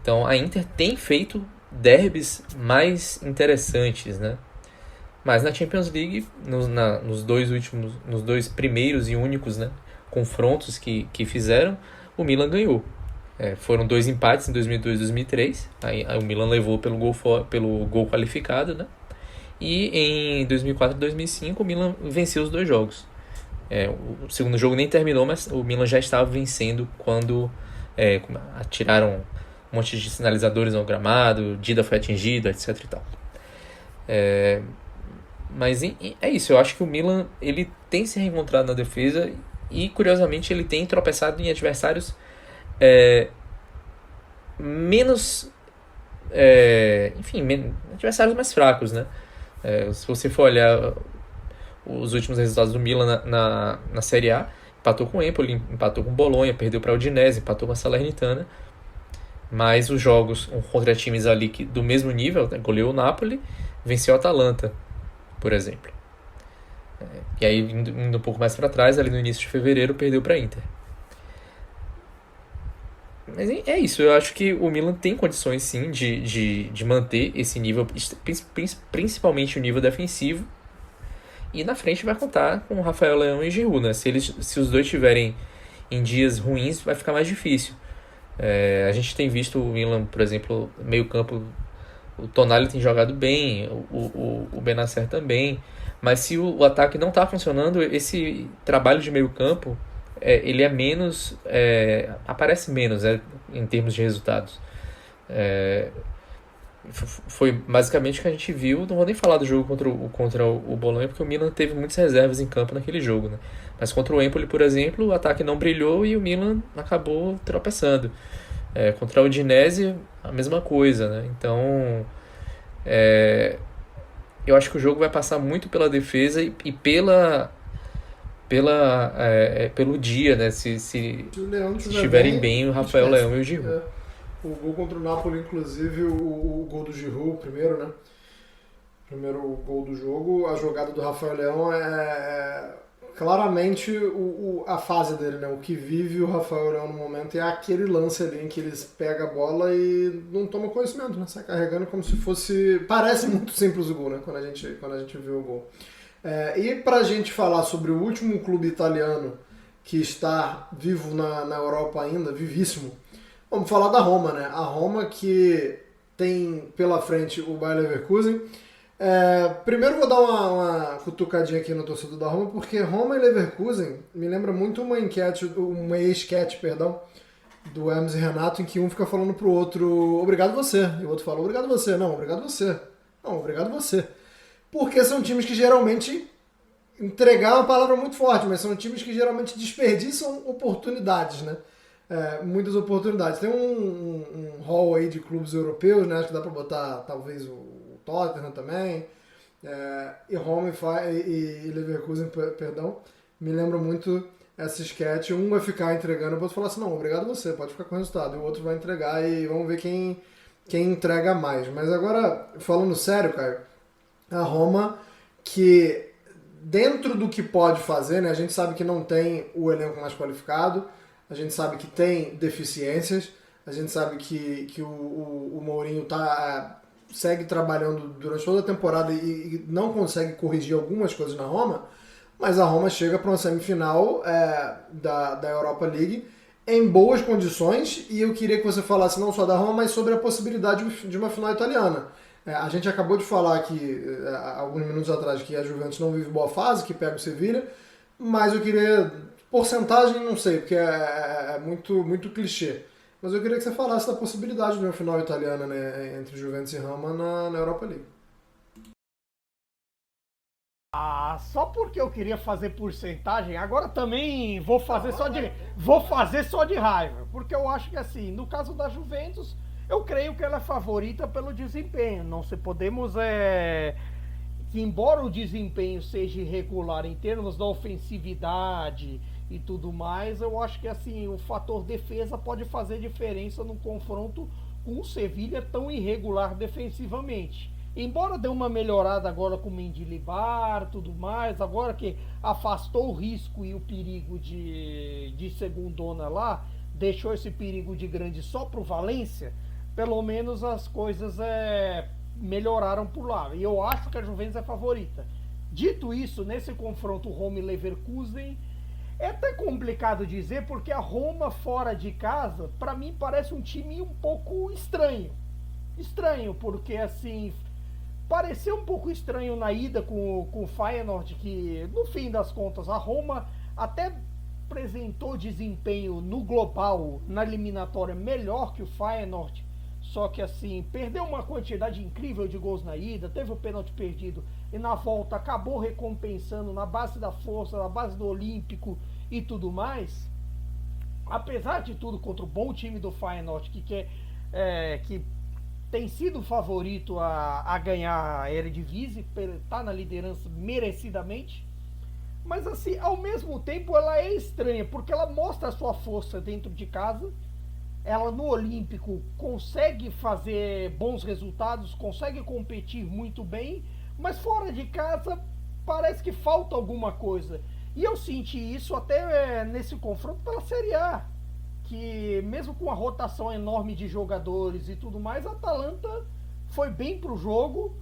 Então a Inter tem feito derbys mais interessantes, né? Mas na Champions League, nos 2 primeiros e únicos, né, confrontos que fizeram, o Milan ganhou. Foram 2 empates em 2002 e 2003. Aí o Milan levou pelo gol qualificado, né? E em 2004 e 2005 o Milan venceu os 2 jogos. O segundo jogo nem terminou, mas o Milan já estava vencendo quando atiraram um monte de sinalizadores no gramado, Dida foi atingido, etc e tal. Mas é isso, eu acho que o Milan ele tem se reencontrado na defesa e, curiosamente, ele tem tropeçado em adversários menos... adversários mais fracos, né? Se você for olhar os últimos resultados do Milan na Série A, empatou com o Empoli, empatou com o Bolonha, perdeu para o Udinese, empatou com a Salernitana. Mas os jogos contra times ali do mesmo nível, né, goleou o Napoli, venceu a Atalanta, por exemplo. E aí, indo um pouco mais para trás, ali no início de fevereiro, perdeu para a Inter. Mas é isso, eu acho que o Milan tem condições sim de manter esse nível, principalmente o nível defensivo. E na frente vai contar com o Rafael Leão e Giroud, né? Se os dois estiverem em dias ruins, vai ficar mais difícil. A gente tem visto o Milan, por exemplo, meio campo, o Tonali tem jogado bem, o Benacer também, mas se o ataque não está funcionando, esse trabalho de meio campo, ele é menos, aparece menos em termos de resultados. Foi basicamente o que a gente viu. Não vou nem falar do jogo contra o Bolonha, porque o Milan teve muitas reservas em campo naquele jogo, né? Mas contra o Empoli, por exemplo, o ataque não brilhou e o Milan acabou tropeçando. Contra o Udinese, a mesma coisa, né? Então, eu acho que o jogo vai passar muito pela defesa e pelo dia, né? Se estiverem bem o Rafael Leão e o Giroud. O gol contra o Napoli, inclusive, o gol do Giroud, o primeiro, né? Primeiro gol do jogo, a jogada do Rafael Leão é claramente a fase dele, né? O que vive o Rafael Leão no momento é aquele lance ali em que eles pegam a bola e não toma conhecimento, né? Sai carregando como se fosse... Parece muito simples o gol, né? Quando a gente vê o gol. E pra gente falar sobre o último clube italiano que está vivo na Europa ainda, vivíssimo, vamos falar da Roma, né? A Roma que tem pela frente o Bayer Leverkusen. Primeiro vou dar uma cutucadinha aqui no torcedor da Roma, porque Roma e Leverkusen me lembra muito uma ex-sketch, do Hermes e Renato, em que um fica falando pro outro, obrigado você, e o outro fala, obrigado você, não, obrigado você, não, obrigado você. Porque são times que geralmente, entregar é uma palavra muito forte, mas são times que geralmente desperdiçam oportunidades, né? Muitas oportunidades. Tem um hall aí de clubes europeus, né? Acho que dá pra botar talvez o Tottenham também, e Roma e Leverkusen, perdão, me lembra muito essa sketch. Um vai ficar entregando, o outro falar assim, não, obrigado você, pode ficar com o resultado, e o outro vai entregar e vamos ver quem entrega mais. Mas agora, falando sério, Caio, a Roma, que dentro do que pode fazer, né, a gente sabe que não tem o elenco mais qualificado, a gente sabe que tem deficiências, a gente sabe que o Mourinho segue trabalhando durante toda a temporada e não consegue corrigir algumas coisas na Roma, mas a Roma chega para uma semifinal da Europa League em boas condições, e eu queria que você falasse não só da Roma, mas sobre a possibilidade de uma final italiana. A gente acabou de falar aqui, alguns minutos atrás, que a Juventus não vive boa fase, que pega o Sevilla, mas eu queria... Porcentagem, não sei, porque é muito, muito clichê. Mas eu queria que você falasse da possibilidade de uma final italiana, né, entre Juventus e Roma na Europa League. Só porque eu queria fazer porcentagem, agora também vou fazer só de raiva. Porque eu acho que, assim, no caso da Juventus, eu creio que ela é favorita pelo desempenho. Não se podemos... que embora o desempenho seja irregular em termos da ofensividade e tudo mais, eu acho que, assim, o fator defesa pode fazer diferença no confronto com o Sevilla tão irregular defensivamente. Embora dê uma melhorada agora com o Mendilibar e tudo mais, agora que afastou o risco e o perigo de segundona lá, deixou esse perigo de grande só pro Valência, pelo menos as coisas melhoraram por lá. E eu acho que a Juventus é favorita. Dito isso, nesse confronto Roma e Leverkusen, é até complicado dizer, porque a Roma fora de casa, para mim, parece um time um pouco estranho. Estranho, porque, assim, pareceu um pouco estranho na ida com o Feyenoord, que, no fim das contas, a Roma até apresentou desempenho no global, na eliminatória, melhor que o Feyenoord. Só que, assim, perdeu uma quantidade incrível de gols na ida, teve o pênalti perdido e na volta acabou recompensando na base da força, na base do Olímpico e tudo mais. Apesar de tudo, contra o bom time do Feyenoord, que tem sido favorito a ganhar a Eredivisie, está na liderança merecidamente. Mas, assim, ao mesmo tempo ela é estranha, porque ela mostra a sua força dentro de casa. Ela no Olímpico consegue fazer bons resultados, consegue competir muito bem, mas fora de casa parece que falta alguma coisa. E eu senti isso até nesse confronto pela Série A, que mesmo com a rotação enorme de jogadores e tudo mais, a Atalanta foi bem pro jogo,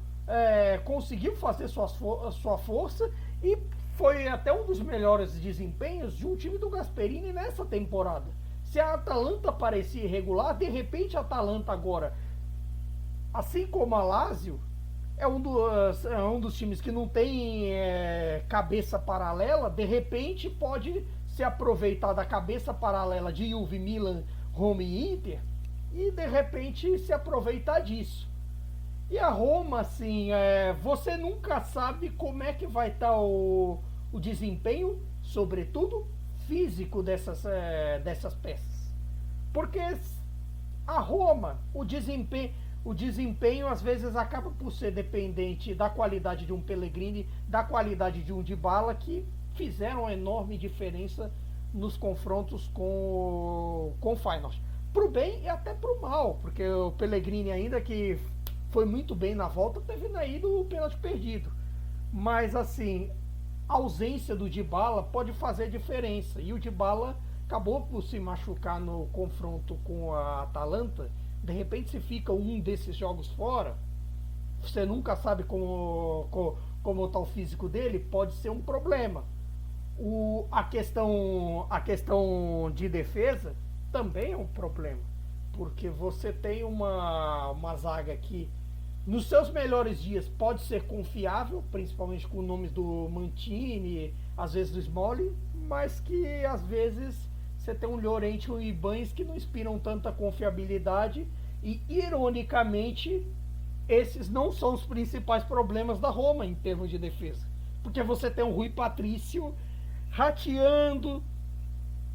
conseguiu fazer sua força e foi até um dos melhores desempenhos de um time do Gasperini nessa temporada. Se a Atalanta parecia irregular, de repente a Atalanta agora, assim como a Lazio, é um dos times que não tem cabeça paralela, de repente pode se aproveitar da cabeça paralela de Juve, Milan, Roma e Inter, e de repente se aproveitar disso. E a Roma, assim, você nunca sabe como é que vai estar o desempenho, sobretudo físico dessas peças. Porque a Roma, o desempenho às vezes acaba por ser dependente da qualidade de um Pellegrini, da qualidade de um Dybala, que fizeram uma enorme diferença nos confrontos com o Feyenoord. Pro bem e até pro mal, porque o Pellegrini, ainda que foi muito bem na volta, teve aí do pênalti perdido. Mas, assim, a ausência do Dybala pode fazer diferença. E o Dybala acabou por se machucar no confronto com a Atalanta. De repente, se fica um desses jogos fora, você nunca sabe como está o físico dele, pode ser um problema. A questão de defesa também é um problema. porque você tem uma zaga que nos seus melhores dias pode ser confiável, principalmente com nomes do Mantini, às vezes do Smalling, mas que às vezes você tem um Llorente e um Ibañez que não inspiram tanta confiabilidade e, ironicamente, esses não são os principais problemas da Roma em termos de defesa, porque você tem o Rui Patrício rateando,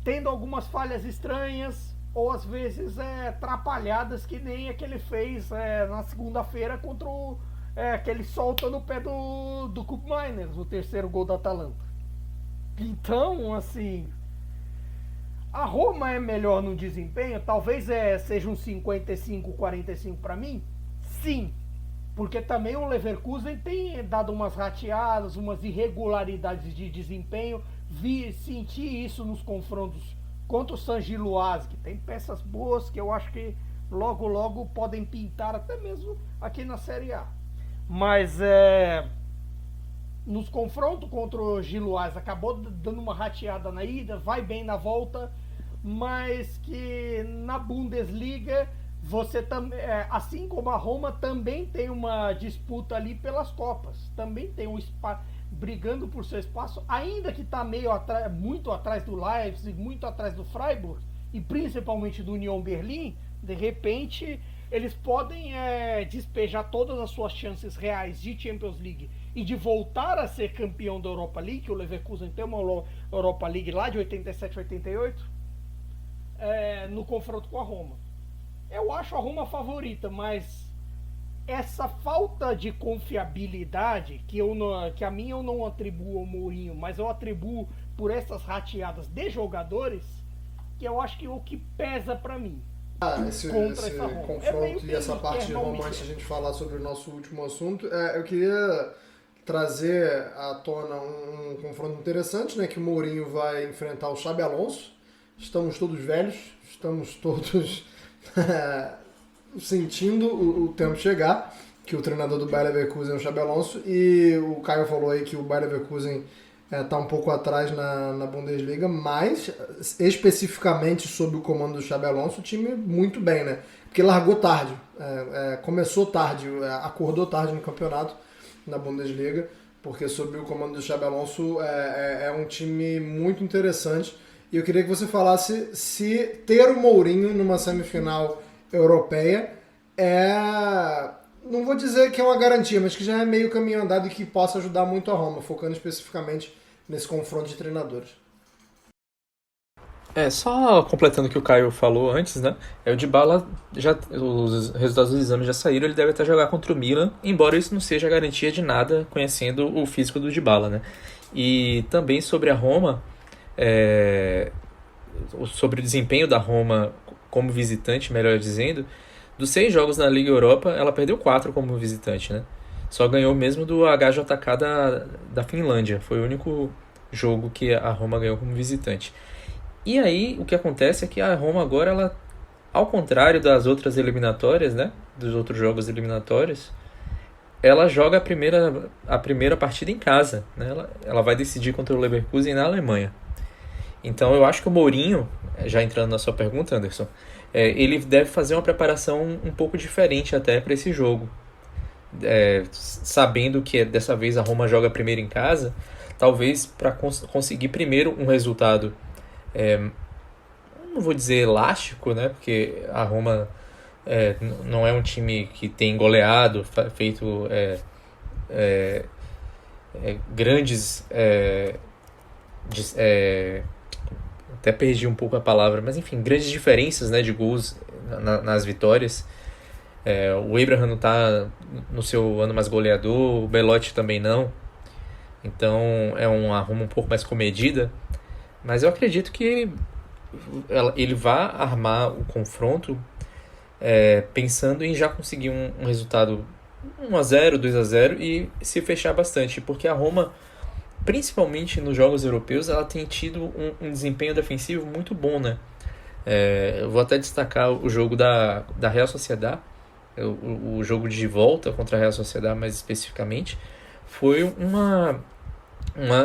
tendo algumas falhas estranhas, ou às vezes atrapalhadas, que nem a que ele fez na segunda-feira contra que ele solta no pé do Koop Meiners, o terceiro gol da Atalanta. Então, assim, a Roma é melhor no desempenho, talvez seja um 55-45 para mim, sim, porque também o Leverkusen tem dado umas rateadas, umas irregularidades de desempenho, senti isso nos confrontos contra o San Giloase, que tem peças boas que eu acho que logo logo podem pintar até mesmo aqui na Série A. Mas nos confrontos contra o Giloase acabou dando uma rateada na ida, vai bem na volta, mas que na Bundesliga você também, assim como a Roma, também tem uma disputa ali pelas Copas, também tem um espaço brigando por seu espaço, ainda que está muito atrás do Leipzig, muito atrás do Freiburg e principalmente do Union Berlim. De repente eles podem despejar todas as suas chances reais de Champions League e de voltar a ser campeão da Europa League, que o Leverkusen tem uma Europa League lá de 87-88, no confronto com a Roma. Eu acho a Roma favorita, mas essa falta de confiabilidade, que a mim eu não atribuo ao Mourinho, mas eu atribuo por essas rateadas de jogadores, que eu acho que é o que pesa pra mim. Esse confronto e essa parte de Roma, antes de a gente falar sobre o nosso último assunto, eu queria trazer à tona um confronto interessante, né, que o Mourinho vai enfrentar o Xabi Alonso. Estamos todos velhos, estamos todos sentindo o tempo chegar, que o treinador do Bayer Leverkusen é o Xabi Alonso, e o Caio falou aí que o Bayer Leverkusen está um pouco atrás na Bundesliga, mas especificamente sob o comando do Xabi Alonso, o time muito bem, né? Porque largou tarde, começou tarde, acordou tarde no campeonato na Bundesliga, porque sob o comando do Xabi Alonso é um time muito interessante. E eu queria que você falasse se ter o Mourinho numa semifinal europeia não vou dizer que é uma garantia, mas que já é meio caminho andado e que possa ajudar muito a Roma, focando especificamente nesse confronto de treinadores. Só completando o que o Caio falou antes, né? O Dybala, os resultados dos exames já saíram, ele deve até jogar contra o Milan, embora isso não seja garantia de nada, conhecendo o físico do Dybala, né? E também sobre a Roma, sobre o desempenho da Roma como visitante, melhor dizendo, dos 6 jogos na Liga Europa, ela perdeu 4 como visitante, né? Só ganhou mesmo do HJK da Finlândia. Foi o único jogo que a Roma ganhou como visitante. E aí, o que acontece é que a Roma agora, ela, ao contrário das outras eliminatórias, né? Dos outros jogos eliminatórios, ela joga a primeira partida em casa, né? Ela vai decidir contra o Leverkusen na Alemanha. Então eu acho que o Mourinho, já entrando na sua pergunta, Anderson, ele deve fazer uma preparação um pouco diferente até para esse jogo. Sabendo que dessa vez a Roma joga primeiro em casa, talvez para conseguir primeiro um resultado, não vou dizer elástico, né? Porque a Roma não é um time que tem goleado, feito grandes... até perdi um pouco a palavra, mas enfim, grandes diferenças, né, de gols nas vitórias. O Abraham não está no seu ano mais goleador, o Belotti também não. Então é uma Roma um pouco mais comedida, mas eu acredito que ele vai armar o confronto pensando em já conseguir um resultado 1-0, 2-0 e se fechar bastante, porque a Roma, principalmente nos jogos europeus, ela tem tido um desempenho defensivo muito bom, né? Eu vou até destacar o jogo da Real Sociedad, o jogo de volta contra a Real Sociedad mais especificamente, foi uma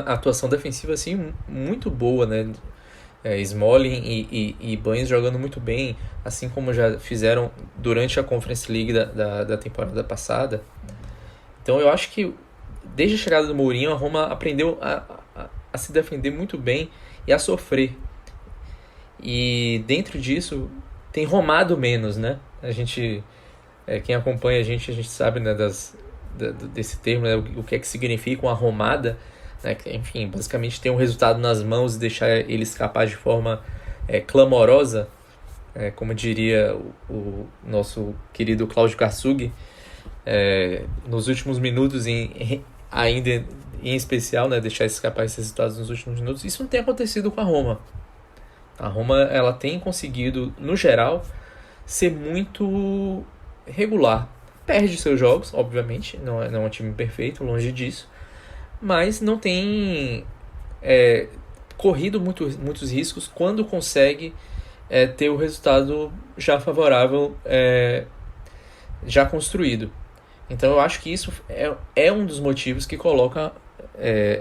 atuação defensiva assim, muito boa, né? Smalling e Ibañez jogando muito bem, assim como já fizeram durante a Conference League da temporada passada. Então eu acho que desde a chegada do Mourinho, a Roma aprendeu a se defender muito bem e a sofrer. E dentro disso tem romado menos, né? A gente, quem acompanha a gente sabe, né, desse termo, né, o que é que significa uma romada, né? Enfim, basicamente ter um resultado nas mãos e deixar ele escapar de forma clamorosa, como diria o nosso querido Cláudio Karsug, nos últimos minutos, ainda em especial, né, deixar escapar esses resultados nos últimos minutos. Isso não tem acontecido com a Roma. A Roma, ela tem conseguido, no geral, ser muito regular. Perde seus jogos, obviamente, não é um time perfeito, longe disso, mas não tem corrido muitos riscos quando consegue ter o resultado já favorável, já construído. Então eu acho que isso é um dos motivos que coloca,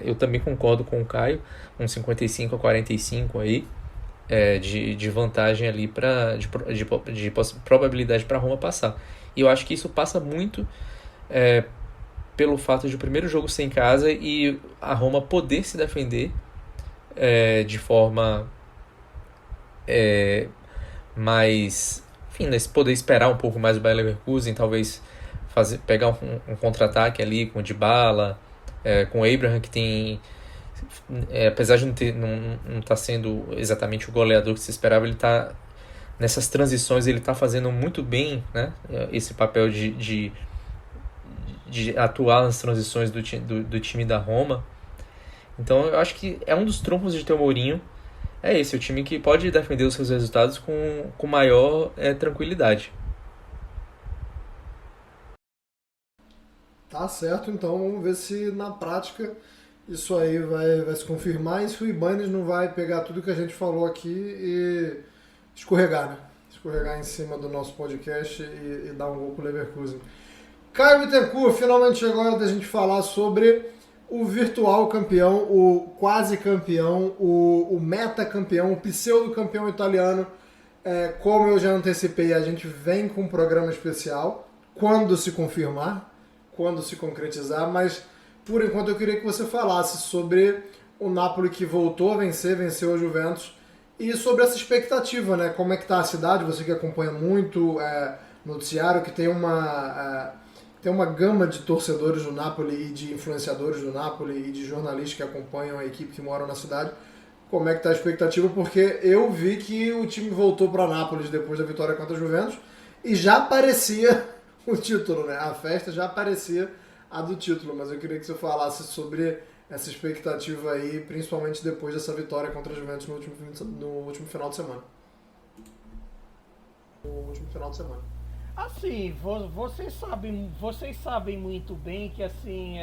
eu também concordo com o Caio, um 55-45 aí, de vantagem ali, de probabilidade para a Roma passar. E eu acho que isso passa muito pelo fato de o primeiro jogo ser em casa e a Roma poder se defender de forma mais... Enfim, né, poder esperar um pouco mais o Bayer Leverkusen, talvez pegar um contra-ataque ali com o Dybala, com o Abraham, que tem... apesar de não estar sendo exatamente o goleador que se esperava, ele está nessas transições, ele está fazendo muito bem, né, esse papel de atuar nas transições do time da Roma. Então eu acho que é um dos trunfos de ter o Mourinho, o time que pode defender os seus resultados com maior tranquilidade. Tá certo, então vamos ver se na prática isso aí vai se confirmar e se o Ibañez não vai pegar tudo que a gente falou aqui e escorregar, né? Escorregar em cima do nosso podcast e dar um gol com o Leverkusen. Caio Bittencourt, finalmente chegou a hora da gente falar sobre o virtual campeão, o quase campeão, o meta campeão, o pseudo campeão italiano. Como eu já antecipei, a gente vem com um programa especial quando se confirmar, quando se concretizar, mas por enquanto eu queria que você falasse sobre o Napoli que voltou a venceu a Juventus, e sobre essa expectativa, né? Como é que tá a cidade, você que acompanha muito noticiário, que tem uma gama de torcedores do Napoli e de influenciadores do Napoli e de jornalistas que acompanham a equipe, que moram na cidade. Como é que tá a expectativa? Porque eu vi que o time voltou para Nápoles depois da vitória contra a Juventus e já parecia o título, né? A festa já parecia a do título, mas eu queria que você falasse sobre essa expectativa aí, principalmente depois dessa vitória contra a Juventus no último final de semana. Assim, vocês sabem muito bem que, assim,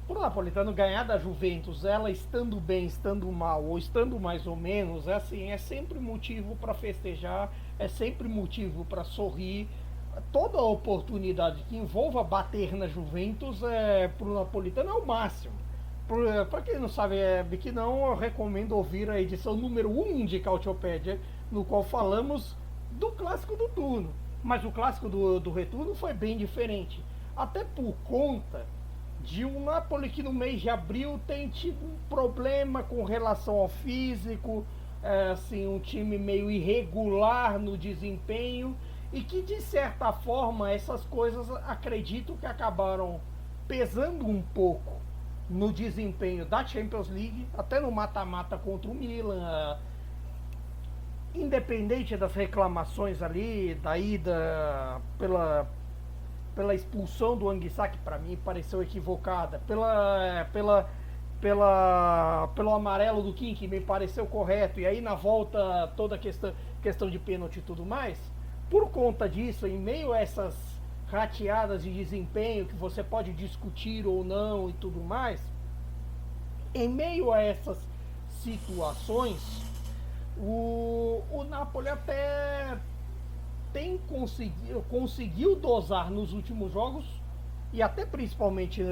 pro Napolitano ganhar da Juventus, ela estando bem, estando mal ou estando mais ou menos, é sempre motivo para festejar, é sempre motivo para sorrir. Toda oportunidade que envolva bater na Juventus pro Napolitano é o máximo. Para quem não sabe, que não, eu recomendo ouvir a edição número 1 de Cautiopédia, no qual falamos do clássico do turno. Mas o clássico do retorno foi bem diferente. Até por conta de um Napoli que no mês de abril tem tido um problema com relação ao físico, assim, um time meio irregular no desempenho, e que de certa forma essas coisas acredito que acabaram pesando um pouco no desempenho da Champions League, até no mata-mata contra o Milan. Independente das reclamações ali, da ida pela expulsão do Anguissa, que para mim pareceu equivocada, pelo amarelo do Kim, que me pareceu correto, e aí na volta toda a questão de pênalti e tudo mais. Por conta disso, em meio a essas rateadas de desempenho que você pode discutir ou não e tudo mais, em meio a essas situações, o Napoli até conseguiu dosar nos últimos jogos, e até principalmente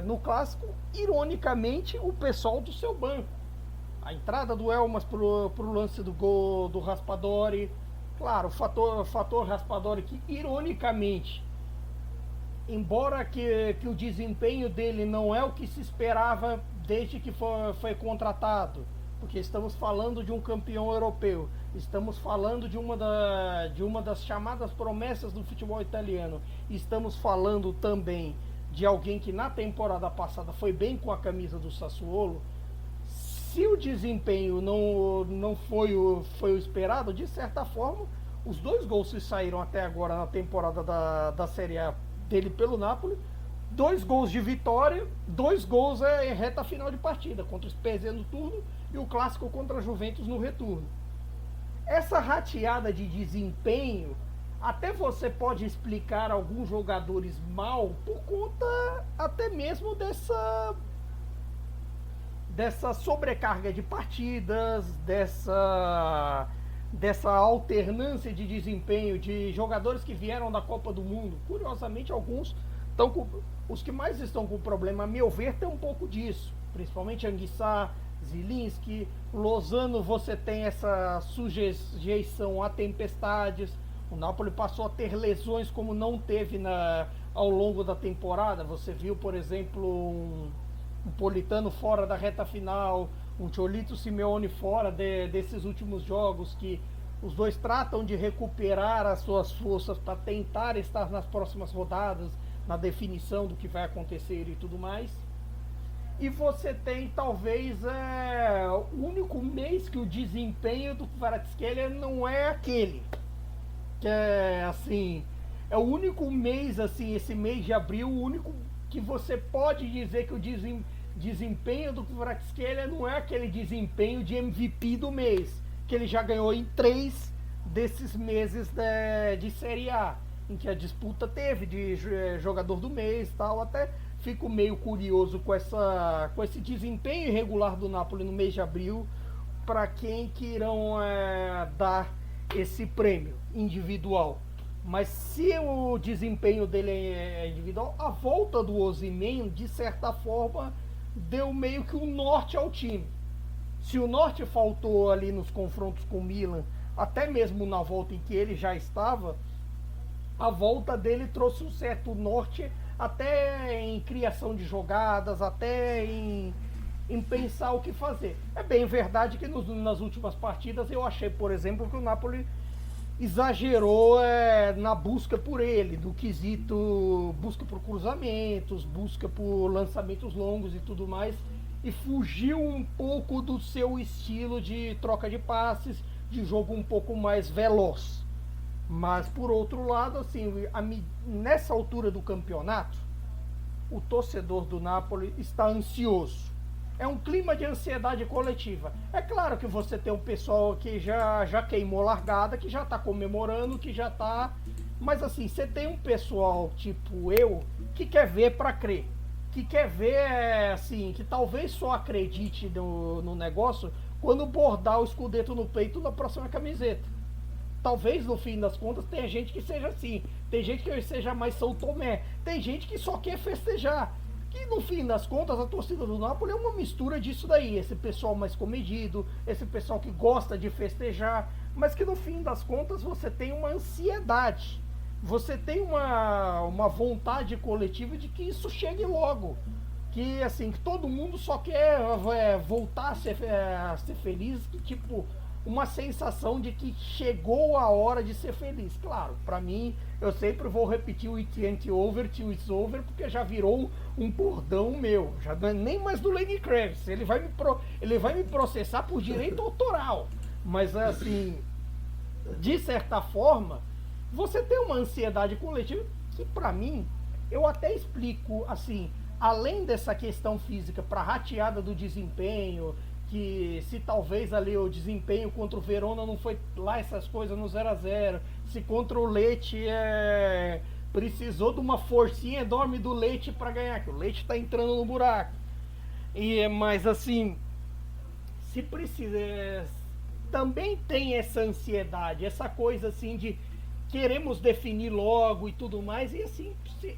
no clássico, ironicamente, o pessoal do seu banco. A entrada do Elmas pro lance do gol do Raspadori. Claro, o fator Raspadori que, ironicamente, embora que o desempenho dele não é o que se esperava desde que foi contratado, porque estamos falando de um campeão europeu, estamos falando de uma das chamadas promessas do futebol italiano, estamos falando também de alguém que na temporada passada foi bem com a camisa do Sassuolo. Se o desempenho não foi o esperado, de certa forma, os 2 gols que saíram até agora na temporada da Série A dele pelo Napoli, 2 gols de vitória, 2 gols em reta final de partida, contra o Spezia no turno e o clássico contra a Juventus no retorno. Essa rateada de desempenho, até você pode explicar alguns jogadores mal por conta até mesmo dessa sobrecarga de partidas, dessa alternância de desempenho de jogadores que vieram da Copa do Mundo. Curiosamente, alguns os que mais estão com problema, a meu ver, tem um pouco disso, principalmente Anguissa, Zielinski, Lozano. Você tem essa sujeição a tempestades. O Napoli passou a ter lesões como não teve ao longo da temporada. Você viu, por exemplo, um Politano fora da reta final, um Cholo Simeone fora desses últimos jogos, que os dois tratam de recuperar as suas forças para tentar estar nas próximas rodadas, na definição do que vai acontecer e tudo mais. E você tem talvez o único mês que o desempenho do Kvaratskhelia não é aquele, que é assim, é o único mês, assim, esse mês de abril, o único que você pode dizer que o desempenho do Kvaratskhelia não é aquele desempenho de MVP do mês, que ele já ganhou em 3 desses meses de Série A, em que a disputa teve de jogador do mês e tal. Até fico meio curioso com esse desempenho irregular do Napoli no mês de abril, para quem que irão dar esse prêmio individual. Mas se o desempenho dele é individual, a volta do Osimhen, de certa forma, deu meio que um norte ao time. Se o norte faltou ali nos confrontos com o Milan, até mesmo na volta em que ele já estava, a volta dele trouxe um certo norte até em criação de jogadas, até em pensar o que fazer. É bem verdade que nas últimas partidas eu achei, por exemplo, que o Napoli exagerou na busca por ele, do quesito busca por cruzamentos, busca por lançamentos longos e tudo mais, e fugiu um pouco do seu estilo de troca de passes, de jogo um pouco mais veloz. Mas por outro lado, assim, nessa altura do campeonato, o torcedor do Napoli está ansioso. É um clima de ansiedade coletiva. É claro que você tem um pessoal que já queimou largada, que já está comemorando, que já está... Mas assim, você tem um pessoal tipo eu, que quer ver para crer. Que quer ver, assim, que talvez só acredite no negócio quando bordar o escudeto no peito da próxima camiseta. Talvez, no fim das contas, tenha gente que seja assim. Tem gente que seja mais São Tomé. Tem gente que só quer festejar. Que no fim das contas a torcida do Napoli é uma mistura disso daí, esse pessoal mais comedido, esse pessoal que gosta de festejar, mas que no fim das contas você tem uma ansiedade, você tem uma vontade coletiva de que isso chegue logo, que assim, que todo mundo só quer voltar a ser feliz, que tipo, uma sensação de que chegou a hora de ser feliz. Claro, pra mim, eu sempre vou repetir o It ain't over till it's over, porque já virou um bordão meu, já não é nem mais do Lenny Kravitz, ele vai me processar por direito autoral, mas assim, de certa forma, você tem uma ansiedade coletiva que pra mim, eu até explico assim, além dessa questão física, pra rateada do desempenho, que se talvez ali o desempenho contra o Verona não foi lá essas coisas no 0-0, se contra o Lecce precisou de uma forcinha enorme do Lecce para ganhar, que o Lecce está entrando no buraco. Mas assim, se precisa, também tem essa ansiedade, essa coisa assim de queremos definir logo e tudo mais, e assim,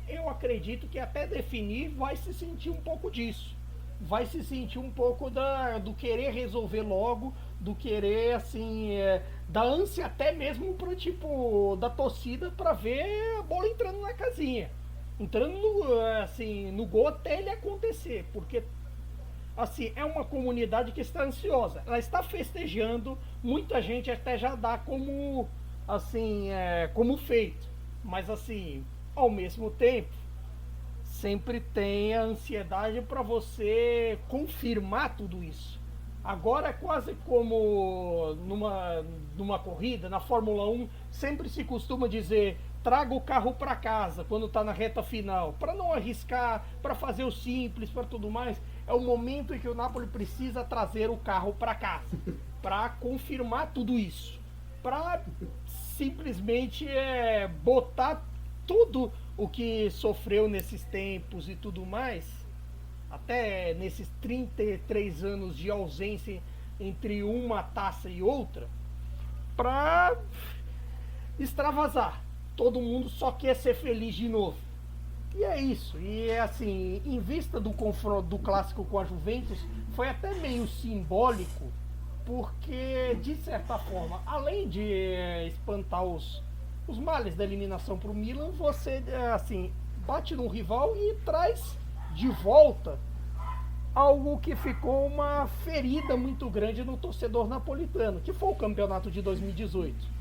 eu acredito que até definir vai se sentir um pouco disso. vai se sentir um pouco do querer resolver logo, do querer, assim, da ânsia até mesmo pro tipo da torcida para ver a bola entrando na casinha, entrando no gol até ele acontecer, porque assim, é uma comunidade que está ansiosa, ela está festejando, muita gente até já dá como assim, como feito, mas assim, ao mesmo tempo sempre tem a ansiedade para você confirmar tudo isso. Agora é quase como numa corrida, na Fórmula 1, sempre se costuma dizer: traga o carro para casa quando está na reta final, para não arriscar, para fazer o simples, para tudo mais. É o momento em que o Napoli precisa trazer o carro para casa, para confirmar tudo isso, para simplesmente botar tudo o que sofreu nesses tempos e tudo mais, até nesses 33 anos de ausência entre uma taça e outra, para extravasar. Todo mundo só quer ser feliz de novo. E é isso. E é assim, em vista do confronto do clássico com a Juventus, foi até meio simbólico, porque de certa forma, além de espantar os males da eliminação para o Milan, você assim bate num rival e traz de volta algo que ficou uma ferida muito grande no torcedor napolitano, que foi o campeonato de 2018.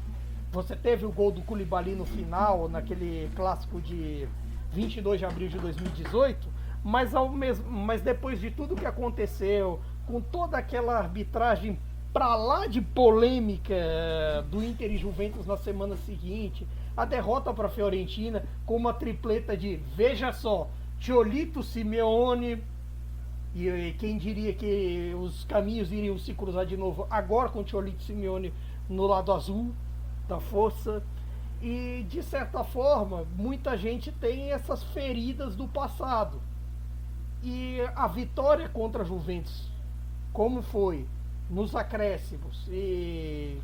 Você teve o gol do Koulibaly no final, naquele clássico de 22 de abril de 2018, mas depois de tudo que aconteceu, com toda aquela arbitragem pra lá de polêmica do Inter e Juventus na semana seguinte, a derrota para a Fiorentina com uma tripleta de, veja só, Cholito, Simeone, e quem diria que os caminhos iriam se cruzar de novo agora com Cholito e Simeone no lado azul da força. E de certa forma muita gente tem essas feridas do passado, e a vitória contra a Juventus, como foi nos acréscimos, e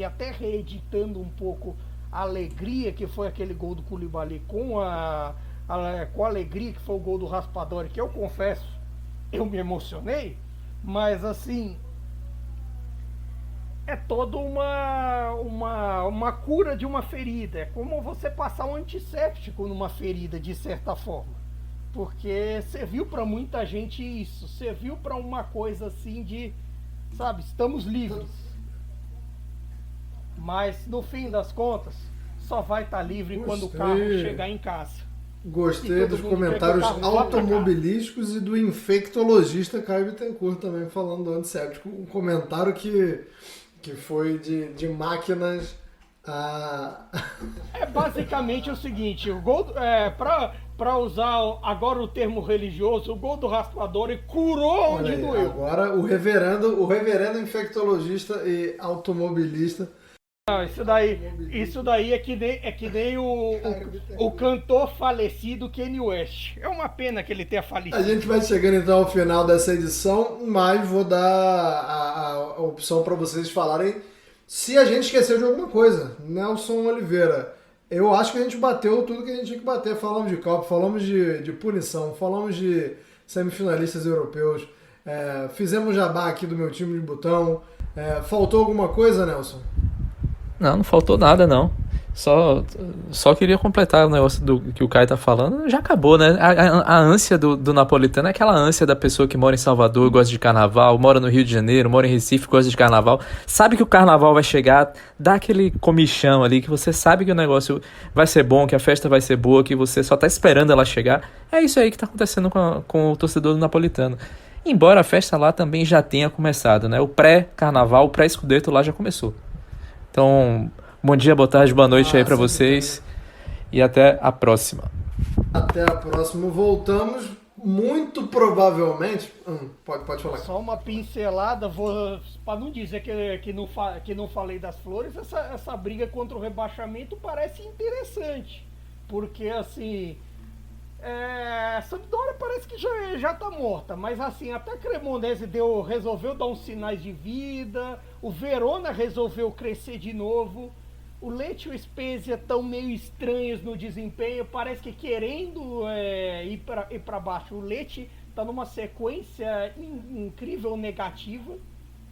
até reeditando um pouco a alegria que foi aquele gol do Koulibaly com a alegria que foi o gol do Raspadori, que eu confesso, eu me emocionei, mas assim, é toda uma cura de uma ferida. É como você passar um antisséptico numa ferida, de certa forma, porque serviu para muita gente isso, serviu para uma coisa assim de, sabe, estamos livres, mas no fim das contas só vai estar livre quando o carro chegar em casa. Gostei dos comentários automobilísticos e do infectologista Caio Bittencourt também falando do antisséptico, um comentário que foi de máquinas a... É basicamente o seguinte, o gol, para usar agora o termo religioso, o gol do Raspadori curou onde doeu. Agora o reverendo infectologista e automobilista. Não, isso daí é que nem o cantor falecido Kanye West. É uma pena que ele tenha falecido. A gente vai chegando então ao final dessa edição, mas vou dar a opção para vocês falarem se a gente esqueceu de alguma coisa. Nelson Oliveira, eu acho que a gente bateu tudo que a gente tinha que bater. Falamos de Copa, falamos de punição, falamos de semifinalistas europeus, fizemos jabá aqui do meu time de botão. Faltou alguma coisa, Nelson? Não faltou nada, não. Só queria completar o negócio do que o Caio tá falando. Já acabou, né? A ânsia do napolitano é aquela ânsia da pessoa que mora em Salvador, gosta de carnaval, mora no Rio de Janeiro, mora em Recife, gosta de carnaval. Sabe que o carnaval vai chegar, dá aquele comichão ali, que você sabe que o negócio vai ser bom, que a festa vai ser boa, que você só tá esperando ela chegar. É isso aí que tá acontecendo com o torcedor do napolitano. Embora a festa lá também já tenha começado, né? O pré-carnaval, o pré-escudeto lá já começou. Então, bom dia, boa tarde, boa noite aí pra vocês. E até a próxima. Até a próxima. Voltamos muito provavelmente... Pode falar. Só uma pincelada, para não dizer que não falei das flores, essa briga contra o rebaixamento parece interessante. Porque, assim... a Sampdoria parece que já tá morta, mas assim, até a Cremonese resolveu dar uns sinais de vida, o Verona resolveu crescer de novo, o Lecce e o Spezia estão meio estranhos no desempenho, parece que querendo ir para baixo. O Lecce está numa sequência incrível negativa,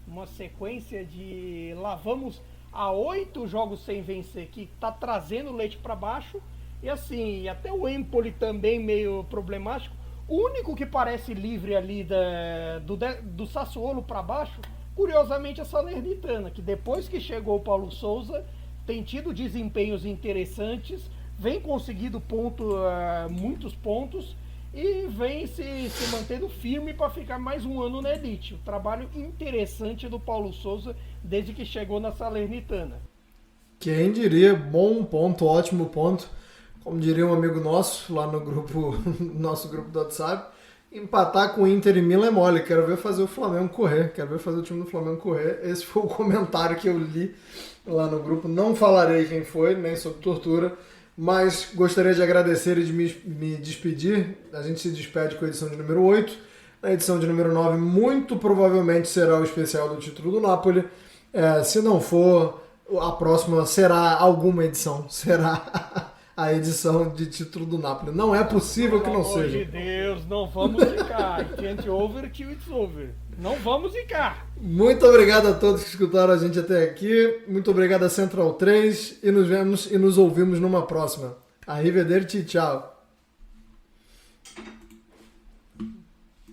uma sequência de lá vamos a 8 jogos sem vencer, que está trazendo leite para baixo, e assim, até o Empoli também meio problemático. O único que parece livre ali do Sassuolo para baixo, curiosamente, é a Salernitana, que depois que chegou o Paulo Sousa, tem tido desempenhos interessantes, vem conseguindo muitos pontos e vem se mantendo firme para ficar mais um ano na elite. O trabalho interessante do Paulo Sousa desde que chegou na Salernitana. Quem diria, bom ponto, ótimo ponto. Como diria um amigo nosso lá no grupo, nosso grupo do WhatsApp, empatar com o Inter e Milan é mole. Quero ver fazer o Flamengo correr. Quero ver fazer o time do Flamengo correr. Esse foi o comentário que eu li lá no grupo. Não falarei quem foi, nem sobre tortura, mas gostaria de agradecer e de me despedir. A gente se despede com a edição de número 8. A edição de número 9 muito provavelmente será o especial do título do Napoli. Se não for, a próxima será alguma edição. Será a edição de título do Napoli. Não é possível que não seja. Pelo amor de Deus, não vamos ficar. It over till it's over. Não vamos ficar. Muito obrigado a todos que escutaram a gente até aqui. Muito obrigado a Central 3 e nos vemos e nos ouvimos numa próxima. Arrivederci, tchau.